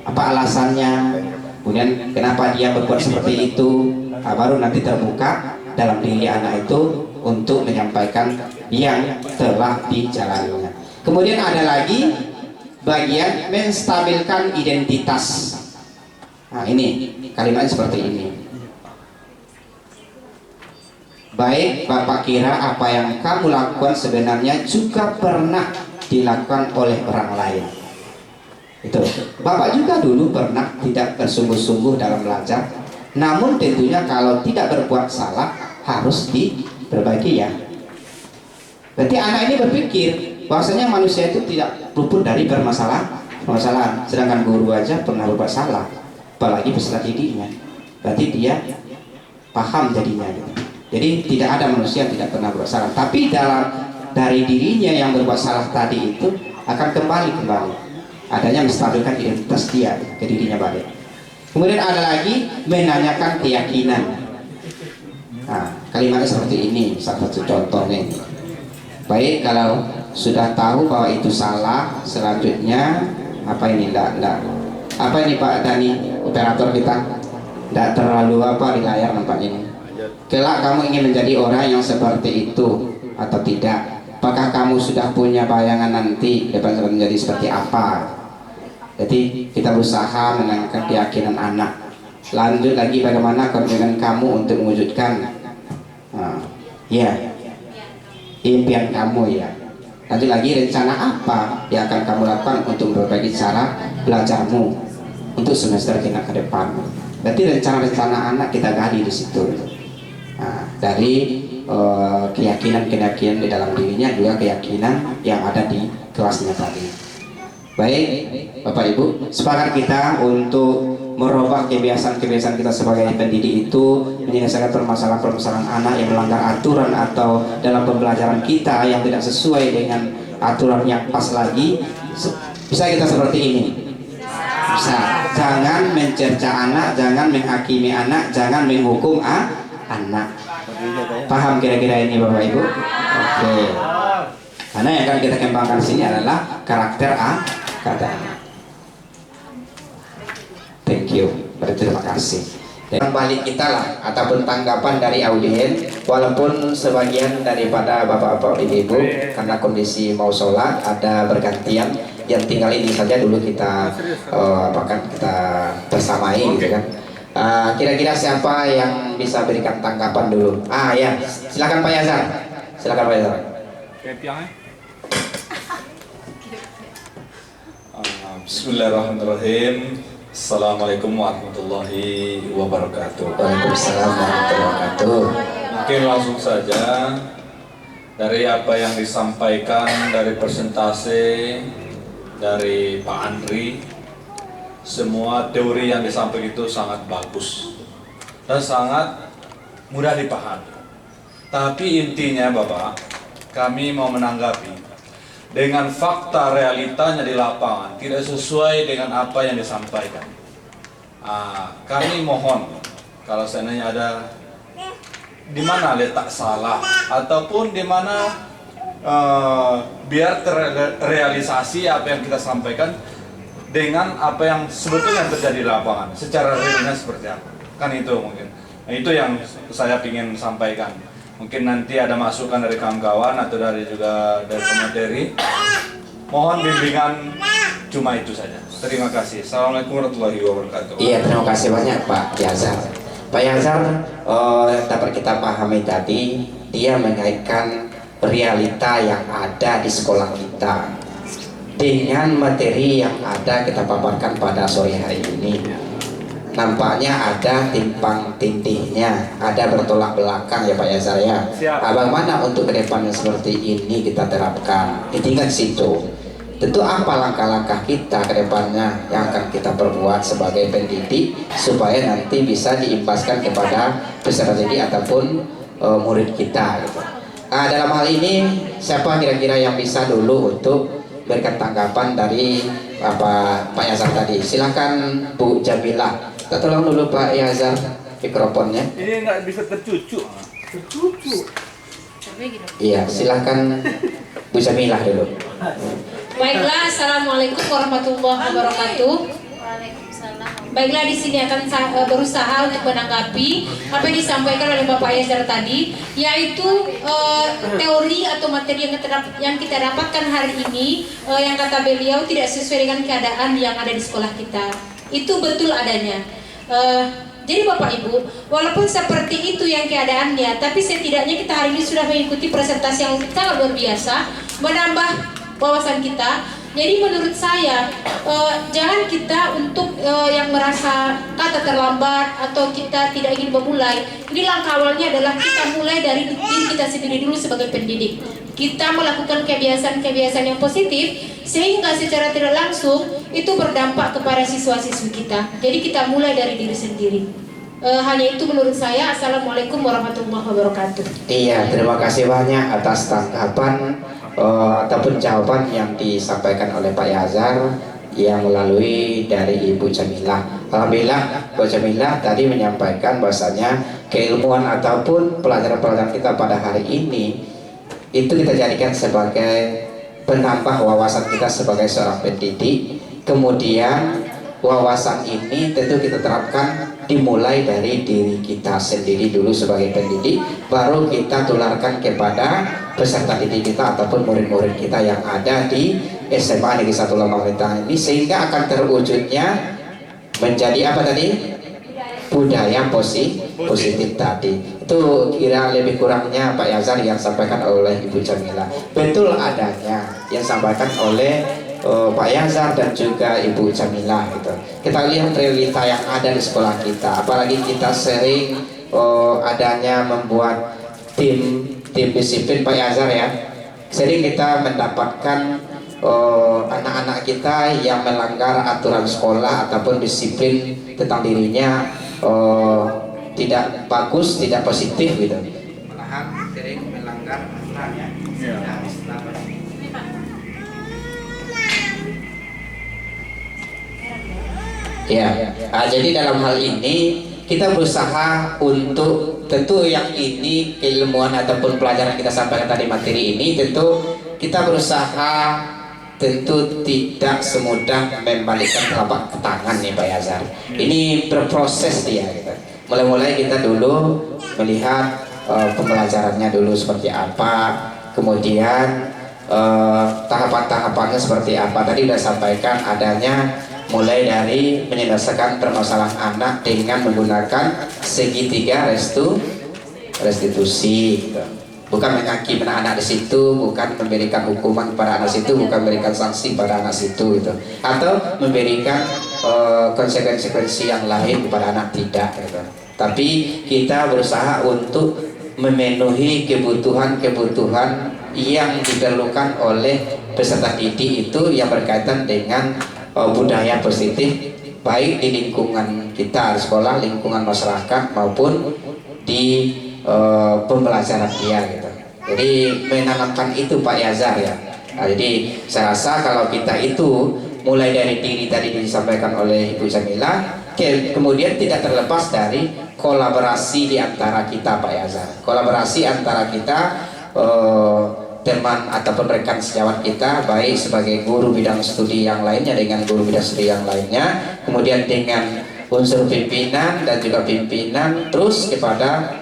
Apa alasannya? Kemudian kenapa dia berbuat seperti itu? Baru nanti terbuka dalam diri anak itu untuk menyampaikan yang telah dijalaninya. Kemudian ada lagi bagian menstabilkan identitas. Nah ini kalimatnya seperti ini. Baik Bapak kira apa yang kamu lakukan sebenarnya juga pernah dilakukan oleh orang lain. Itu Bapak juga dulu pernah tidak bersungguh-sungguh dalam belajar. Namun tentunya kalau tidak berbuat salah harus diperbaiki ya. Berarti anak ini berpikir bahwasanya manusia itu tidak luput dari permasalahan. Sedangkan guru aja pernah berbuat salah, apalagi peserta didiknya. Berarti dia paham jadinya gitu. Jadi tidak ada manusia yang tidak pernah berbuat salah. Tapi dari dirinya yang berbuat salah tadi itu akan kembali. Adanya menstabilkan identitas dia ke dirinya balik. Kemudian ada lagi menanyakan keyakinan. Nah, kalimatnya seperti ini, salah satu contohnya. Baik, kalau sudah tahu bahwa itu salah, selanjutnya apa ini? Apa ini Pak Dani, operator kita? Tidak terlalu apa di layar nampak ini. Kelak kamu ingin menjadi orang yang seperti itu atau tidak? Apakah kamu sudah punya bayangan nanti depan menjadi seperti apa? Jadi kita berusaha menanyakan keyakinan anak. Lanjut lagi bagaimana komitmen kamu untuk mewujudkan impian kamu ya. Lanjut lagi rencana apa yang akan kamu lakukan untuk memperbaiki cara belajarmu untuk semester ke depan. Berarti rencana-rencana anak kita gali di situ. Nah, dari keyakinan di dalam dirinya juga keyakinan yang ada di kelasnya tadi. Baik, Bapak Ibu, sepakat kita untuk merubah kebiasaan-kebiasaan kita sebagai pendidik itu menyelesaikan permasalahan-permasalahan anak yang melanggar aturan atau dalam pembelajaran kita yang tidak sesuai dengan aturan yang pas lagi. Bisa kita seperti ini? Bisa. Jangan mencerca anak, jangan menghakimi anak, jangan menghukum anak. Paham kira-kira ini Bapak Ibu? Oke. Karena yang akan kita kembangkan sini adalah karakter anak. Thank you. Terima kasih. Dan balik kita lah ataupun tanggapan dari audien, walaupun sebagian daripada bapak-bapak ibu karena kondisi mau sholat ada bergantian, yang tinggal ini saja dulu kita kita bersamai gitu kan. Kira-kira siapa yang bisa berikan tanggapan dulu? Ya, silakan Pak Yazar. Silakan Pak Yazar. Bismillahirrahmanirrahim. Assalamualaikum warahmatullahi wabarakatuh. Waalaikumsalam warahmatullahi wabarakatuh. Mungkin langsung saja dari apa yang disampaikan dari presentasi dari Pak Andri, semua teori yang disampaikan itu sangat bagus dan sangat mudah dipahami. Tapi intinya Bapak, kami mau menanggapi dengan fakta realitanya di lapangan tidak sesuai dengan apa yang disampaikan. Kami mohon kalau seandainya ada di mana letak salah ataupun di mana biar terrealisasi apa yang kita sampaikan dengan apa yang sebetulnya terjadi di lapangan secara realnya seperti apa. Kan itu mungkin. Nah, itu yang saya ingin sampaikan. Mungkin nanti ada masukan dari kawan-kawan atau dari pemateri. Mohon bimbingan, cuma itu saja. Terima kasih. Assalamualaikum warahmatullahi wabarakatuh. Iya, terima kasih banyak Pak Yazar. Pak Yazar, dapat kita pahami tadi, dia mengaitkan realita yang ada di sekolah kita dengan materi yang ada kita paparkan pada sore hari ini. nampaknya ada timpang tindihnya, ada bertolak belakang ya Pak Yazar ya. Siap. Bagaimana untuk kedepannya seperti ini kita terapkan? Intinya situ. Tentu apa langkah-langkah kita kedepannya yang akan kita perbuat sebagai pendidik supaya nanti bisa diimbaskan kepada peserta didik ataupun murid kita gitu. Nah, dalam hal ini siapa kira-kira yang bisa dulu untuk berikan tanggapan dari Pak Yazar tadi? Silakan Bu Jamilah. Kita tolong dulu Pak Yazar mikrofonnya. Ini nggak bisa tercucu. Tercucu. Iya, silakan Bu Jamilah dulu. Baiklah, assalamualaikum warahmatullahi wabarakatuh. Baiklah, di sini akan berusaha untuk menanggapi apa yang disampaikan oleh Bapak Yazar tadi, yaitu teori atau materi yang kita dapatkan hari ini, yang kata beliau tidak sesuai dengan keadaan yang ada di sekolah kita. Itu betul adanya. Jadi Bapak Ibu, walaupun seperti itu yang keadaannya, tapi setidaknya kita hari ini sudah mengikuti presentasi yang sangat luar biasa, menambah wawasan kita. Jadi menurut saya jangan kita untuk yang merasa kata terlambat atau kita tidak ingin memulai. Ini langkah awalnya adalah kita mulai dari diri kita sendiri dulu sebagai pendidik. Kita melakukan kebiasaan-kebiasaan yang positif sehingga secara tidak langsung itu berdampak kepada siswa-siswi kita. Jadi kita mulai dari diri sendiri. Hanya itu menurut saya. Assalamualaikum warahmatullahi wabarakatuh. Iya, terima kasih banyak atas tanggapan ataupun jawaban yang disampaikan oleh Pak Yazar yang melalui dari Ibu Jamilah. Alhamdulillah Bu Jamilah tadi menyampaikan bahwasanya keilmuan ataupun pelajaran-pelajaran kita pada hari ini itu kita jadikan sebagai penambah wawasan kita sebagai seorang pendidik. Kemudian wawasan ini tentu kita terapkan dimulai dari diri kita sendiri dulu sebagai pendidik, baru kita tularkan kepada peserta didik kita ataupun murid-murid kita yang ada di SMA Negeri 1 Lembang ini, sehingga akan terwujudnya menjadi apa tadi? Budaya positif tadi. Itu kira lebih kurangnya Pak Yazar yang sampaikan oleh Ibu Jamilah. Betul adanya yang sampaikan oleh Pak Yazar dan juga Ibu Jamilah gitu. Kita lihat realita yang ada di sekolah kita, apalagi kita sering adanya membuat tim disiplin Pak Yazar ya. Sering kita mendapatkan anak-anak kita yang melanggar aturan sekolah ataupun disiplin tentang dirinya tidak bagus, tidak positif gitu. Malahan sering melanggar aturannya. Ya, jadi dalam hal ini kita berusaha untuk, tentu yang ini keilmuan ataupun pelajaran kita sampaikan tadi materi ini, tentu kita berusaha tentu tidak semudah membalikkan telapak tangan nih Pak Yazar. Ini berproses dia gitu. Mulai-mulai kita dulu melihat pembelajarannya dulu seperti apa, kemudian tahapan-tahapannya seperti apa. Tadi sudah sampaikan adanya mulai dari menyelesaikan permasalahan anak dengan menggunakan segitiga restitusi gitu. Bukan menghakimi anak di situ, bukan memberikan hukuman kepada anak situ, bukan memberikan sanksi pada anak situ gitu, atau memberikan konsekuensi yang lain kepada anak, tidak gitu. Tapi kita berusaha untuk memenuhi kebutuhan-kebutuhan yang diperlukan oleh peserta didik itu yang berkaitan dengan budaya positif, baik di lingkungan kita sekolah, lingkungan masyarakat maupun di pembelajaran dia gitu. Jadi menanamkan itu Pak Yazar ya. Nah, jadi saya rasa kalau kita itu mulai dari diri tadi disampaikan oleh Ibu Jamilah, kemudian tidak terlepas dari kolaborasi di antara kita Pak Yazar. Kolaborasi antara kita teman ataupun rekan sejawat kita, baik sebagai guru bidang studi yang lainnya dengan guru bidang studi yang lainnya, kemudian dengan unsur pimpinan dan juga pimpinan, terus kepada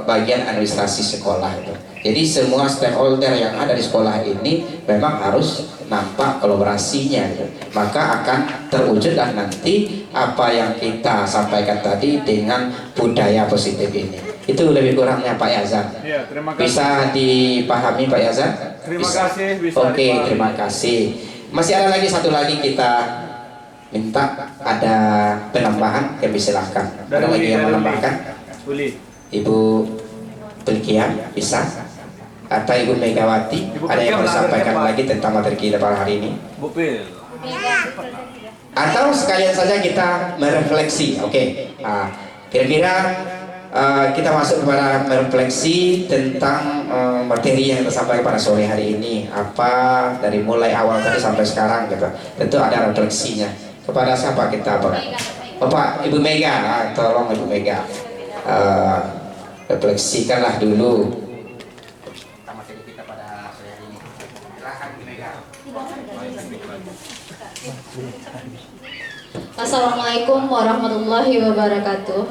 bagian administrasi sekolah itu. Jadi semua stakeholder yang ada di sekolah ini memang harus nampak kolaborasinya gitu. Maka akan terwujudlah nanti apa yang kita sampaikan tadi dengan budaya positif ini. Itu lebih kurangnya Pak Yazar. Ya, terima kasih. Bisa dipahami Pak Yazar? Terima kasih, bisa Oke, dipahami. terima kasih. Masih ada lagi satu lagi kita minta ada penambahan. penambahan kami silahkan. Ada lagi yang menambahkan? Ibu Bilkia bisa? Atau Ibu Megawati? Ada yang mau disampaikan lagi tentang materi kita pada hari ini? Atau sekalian saja kita merefleksi, oke? Kira-kira kita masuk kepada merefleksi tentang materi yang tersampaikan pada sore hari ini. Apa dari mulai awal tadi sampai sekarang gitu. Tentu ada refleksinya. Kepada siapa kita, Bapak Ibu Mega? Tolong Ibu Mega, refleksikanlah dulu materi kita pada sore hari ini. Silakan Ibu Mega. Assalamualaikum warahmatullahi wabarakatuh.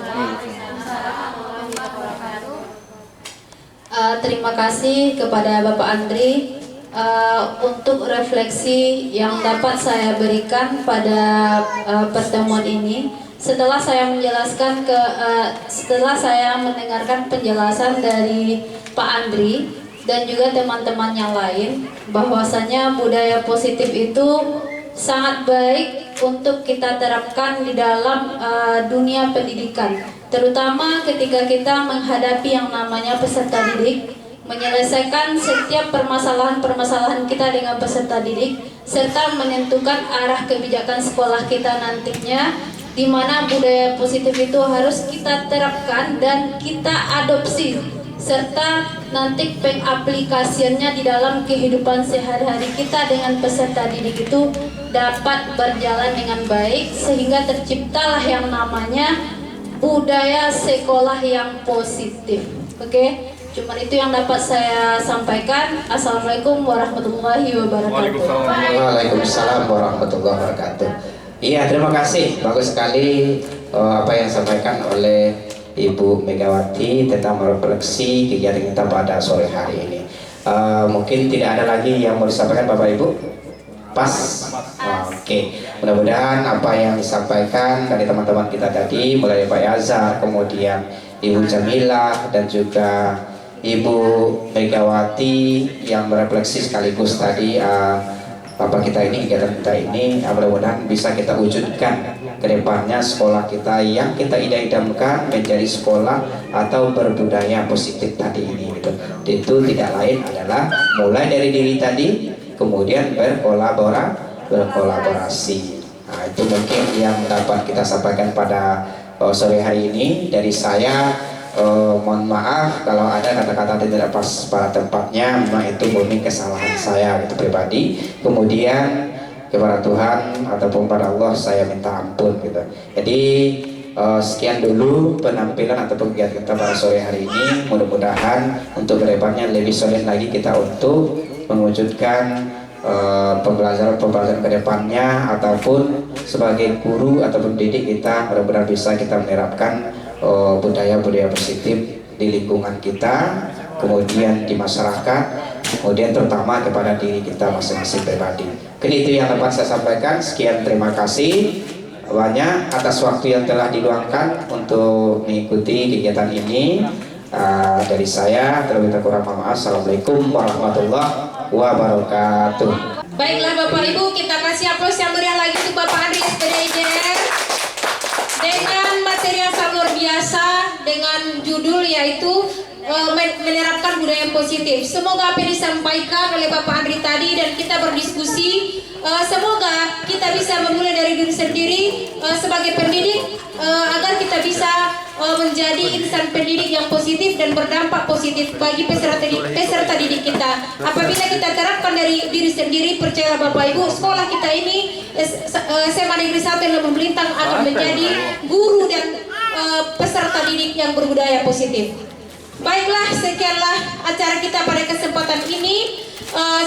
Terima kasih kepada Bapak Andri untuk refleksi yang dapat saya berikan pada pertemuan ini. Setelah saya mendengarkan penjelasan dari Pak Andri dan juga teman-teman yang lain, bahwasanya budaya positif itu sangat baik untuk kita terapkan di dalam dunia pendidikan, terutama ketika kita menghadapi yang namanya peserta didik, menyelesaikan setiap permasalahan-permasalahan kita dengan peserta didik, serta menentukan arah kebijakan sekolah kita nantinya, di mana budaya positif itu harus kita terapkan dan kita adopsi, serta nanti pengaplikasiannya di dalam kehidupan sehari-hari kita dengan peserta didik itu dapat berjalan dengan baik, sehingga terciptalah yang namanya budaya sekolah yang positif. Oke, cuma itu yang dapat saya sampaikan. Assalamualaikum warahmatullahi wabarakatuh. Waalaikumsalam warahmatullahi wabarakatuh. Iya, terima kasih. Bagus sekali apa yang disampaikan oleh Ibu Megawati tentang merefleksi kegiatan kita pada sore hari ini. Mungkin tidak ada lagi yang mau disampaikan Bapak Ibu? Pas? Oke. Mudah-mudahan apa yang disampaikan dari teman-teman kita tadi, mulai Pak Yazar, kemudian Ibu Jamilah, dan juga Ibu Megawati yang merefleksi sekaligus tadi apa kita ini, kegiatan kita ini, mudah-mudahan bisa kita wujudkan ke depannya sekolah kita yang kita idam-idamkan menjadi sekolah atau berbudaya positif tadi ini gitu. Itu tidak lain adalah mulai dari diri tadi, kemudian berkolaborasi. Nah, itu mungkin yang dapat kita sampaikan pada sore hari ini. Dari saya mohon maaf kalau ada kata-kata tidak pas pada tempatnya, memang itu murni kesalahan saya itu pribadi. Kemudian kepada Tuhan ataupun pada Allah saya minta ampun gitu. Jadi sekian dulu penampilan atau kegiatan kita pada sore hari ini. Mudah-mudahan untuk kedepannya lebih solid lagi kita untuk mewujudkan pembelajaran kedepannya, ataupun sebagai guru ataupun pendidik kita benar-benar bisa kita menerapkan budaya-budaya positif di lingkungan kita, kemudian di masyarakat, kemudian terutama kepada diri kita masing-masing pribadi. Mungkin itu yang dapat saya sampaikan. Sekian, terima kasih banyak atas waktu yang telah diluangkan untuk mengikuti kegiatan ini. Dari saya terlebih kurang mohon maaf. Assalamualaikum warahmatullahi wabarakatuh. Baiklah Bapak Ibu, kita kasih aplaus yang meriah lagi untuk Bapak Andri SPDIGR dengan materi yang sangat luar biasa, dengan judul yaitu menerapkan budaya yang positif. Semoga apa yang disampaikan oleh Bapak Andri tadi dan kita berdiskusi, semoga kita bisa memulai dari diri sendiri sebagai pendidik, agar kita bisa menjadi insan pendidik yang positif dan berdampak positif bagi peserta didik kita. Apabila kita terapkan dari diri sendiri, percayalah Bapak Ibu, sekolah kita ini SMA Negeri 1 yang Melintang akan menjadi guru dan peserta didik yang berbudaya positif. Baiklah, sekianlah acara kita pada kesempatan ini.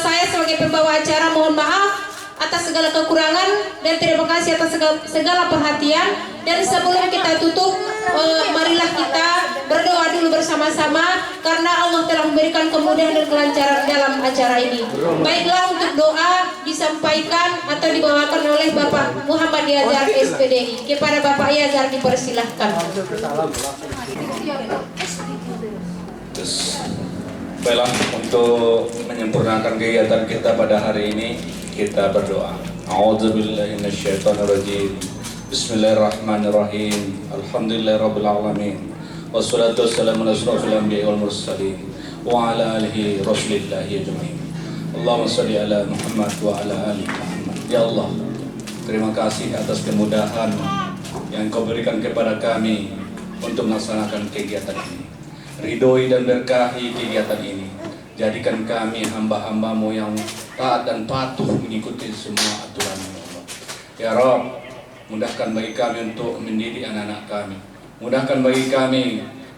Saya sebagai pembawa acara mohon maaf atas segala kekurangan dan terima kasih atas segala perhatian. Dan sebelum kita tutup, marilah kita berdoa dulu bersama-sama karena Allah telah memberikan kemudahan dan kelancaran dalam acara ini. Baiklah, untuk doa disampaikan atau dibawakan oleh Bapak Muhammad Yazar SPDI. Kepada Bapak Yazar dipersilahkan. Baiklah, untuk menyempurnakan kegiatan kita pada hari ini, kita berdoa. A'udzubillahi minasyaitonirrajim. Bismillahirrahmanirrahim. Alhamdulillahirabbil alamin. Wassalatu wassalamu ala asyrofil anbiya'i wal mursalin wa ala alihi rasulillahi ajmain. Allahumma shalli ala Muhammad wa ala ali Muhammad. Ya Allah, terima kasih atas kemudahan yang Kau berikan kepada kami untuk melaksanakan kegiatan ini. Ridhoi dan berkahi kegiatan ini. Jadikan kami hamba-hambamu yang taat dan patuh mengikuti semua aturan Allah. Ya Rabb, mudahkan bagi kami untuk mendidik anak-anak kami. Mudahkan bagi kami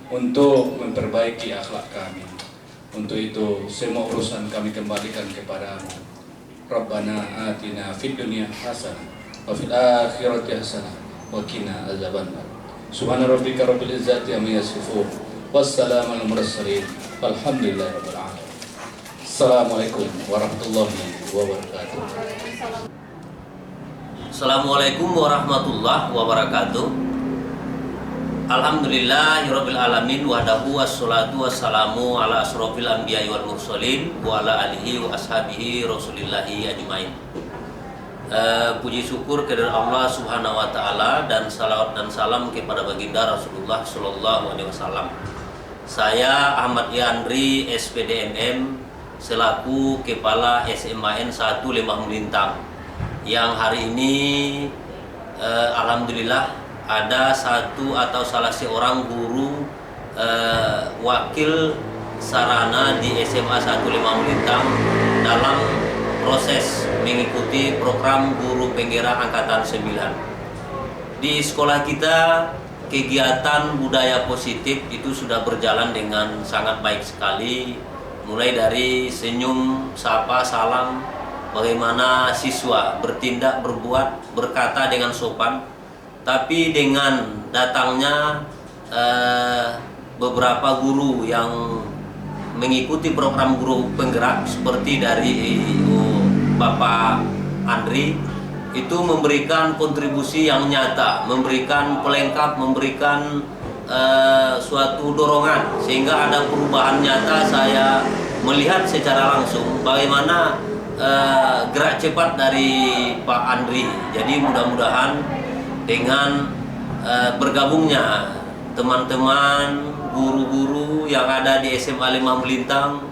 untuk memperbaiki akhlak kami. Untuk itu semua urusan kami kembalikan kepadamu. Rabbana atina fid dunya hasanah wa fil akhirati hasanah wa qina azabannar. Subhana rabbika rabbil izzati amma yasifun. Wassalamu alal mursalin. Walhamdulillahirabbil alamin. Assalamualaikum warahmatullahi wabarakatuh. Assalamualaikum warahmatullahi wabarakatuh. Alhamdulillahirabbil alamin wahdahu wassalatu wassalamu ala asrofil anbiya'i wal mursalin wa ala alihi wa ashabihi rasulillahi ajmain. Puji syukur kepada Allah Subhanahu wa taala dan salawat dan salam kepada baginda Rasulullah sallallahu alaihi wasallam. Saya Ahmad Yandri SPDMM selaku Kepala SMAN 1 Lembah Melintang, yang hari ini alhamdulillah ada satu atau salah seorang guru wakil sarana di SMA 1 Lembah Melintang dalam proses mengikuti program guru penggerak angkatan 9. Di sekolah kita kegiatan budaya positif itu sudah berjalan dengan sangat baik sekali, mulai dari senyum, sapa, salam, bagaimana siswa bertindak, berbuat, berkata dengan sopan. Tapi dengan datangnya beberapa guru yang mengikuti program guru penggerak seperti dari Bapak Andri, itu memberikan kontribusi yang nyata, memberikan pelengkap, memberikan suatu dorongan sehingga ada perubahan nyata. Saya melihat secara langsung bagaimana gerak cepat dari Pak Andri. Jadi mudah-mudahan dengan bergabungnya teman-teman guru-guru yang ada di SMA Lembah Melintang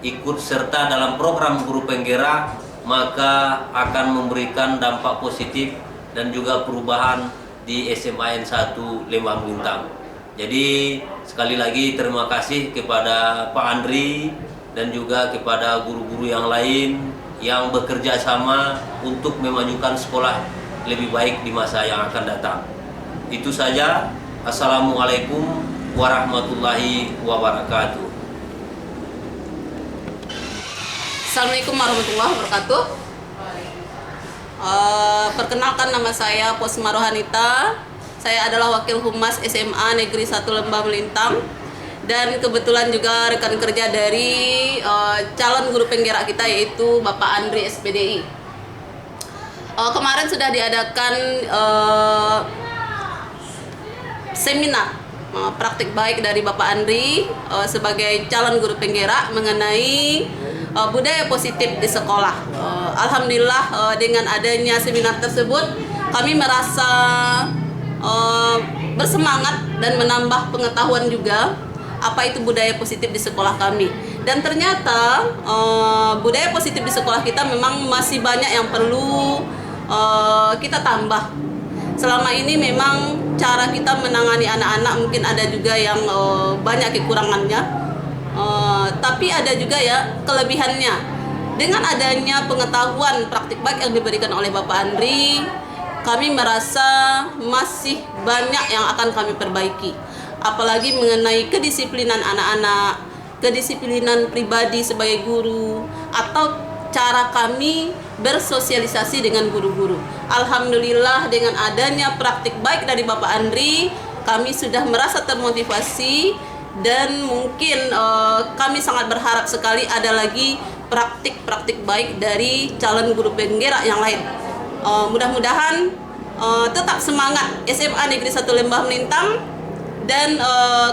ikut serta dalam program guru penggerak, maka akan memberikan dampak positif dan juga perubahan di SMA N1 Lembah Melintang. Jadi sekali lagi terima kasih kepada Pak Andri dan juga kepada guru-guru yang lain yang bekerja sama untuk memajukan sekolah lebih baik di masa yang akan datang. Itu saja. Assalamualaikum warahmatullahi wabarakatuh. Assalamualaikum warahmatullahi wabarakatuh. Perkenalkan, nama saya Posma Rohanita. Saya adalah Wakil Humas SMA Negeri 1 Lembah Melintang, dan kebetulan juga rekan kerja dari calon guru penggerak kita, yaitu Bapak Andri SPDI. Kemarin sudah diadakan seminar praktik baik dari Bapak Andri sebagai calon guru penggerak mengenai budaya positif di sekolah. Alhamdulillah dengan adanya seminar tersebut kami merasa bersemangat dan menambah pengetahuan juga apa itu budaya positif di sekolah kami. Dan ternyata budaya positif di sekolah kita memang masih banyak yang perlu kita tambah. Selama ini memang cara kita menangani anak-anak mungkin ada juga yang banyak kekurangannya, tapi ada juga ya kelebihannya. Dengan adanya pengetahuan praktik baik yang diberikan oleh Bapak Andri, kami merasa masih banyak yang akan kami perbaiki. Apalagi mengenai kedisiplinan anak-anak, kedisiplinan pribadi sebagai guru, atau cara kami bersosialisasi dengan guru-guru. Alhamdulillah dengan adanya praktik baik dari Bapak Andri, kami sudah merasa termotivasi, dan mungkin kami sangat berharap sekali ada lagi praktik-praktik baik dari calon guru penggerak yang lain. Mudah-mudahan tetap semangat SMA Negeri 1 Lembah Melintang, dan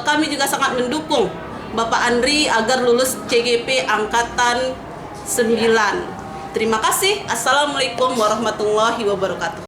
kami juga sangat mendukung Bapak Andri agar lulus CGP Angkatan 9. Terima kasih. Assalamualaikum warahmatullahi wabarakatuh.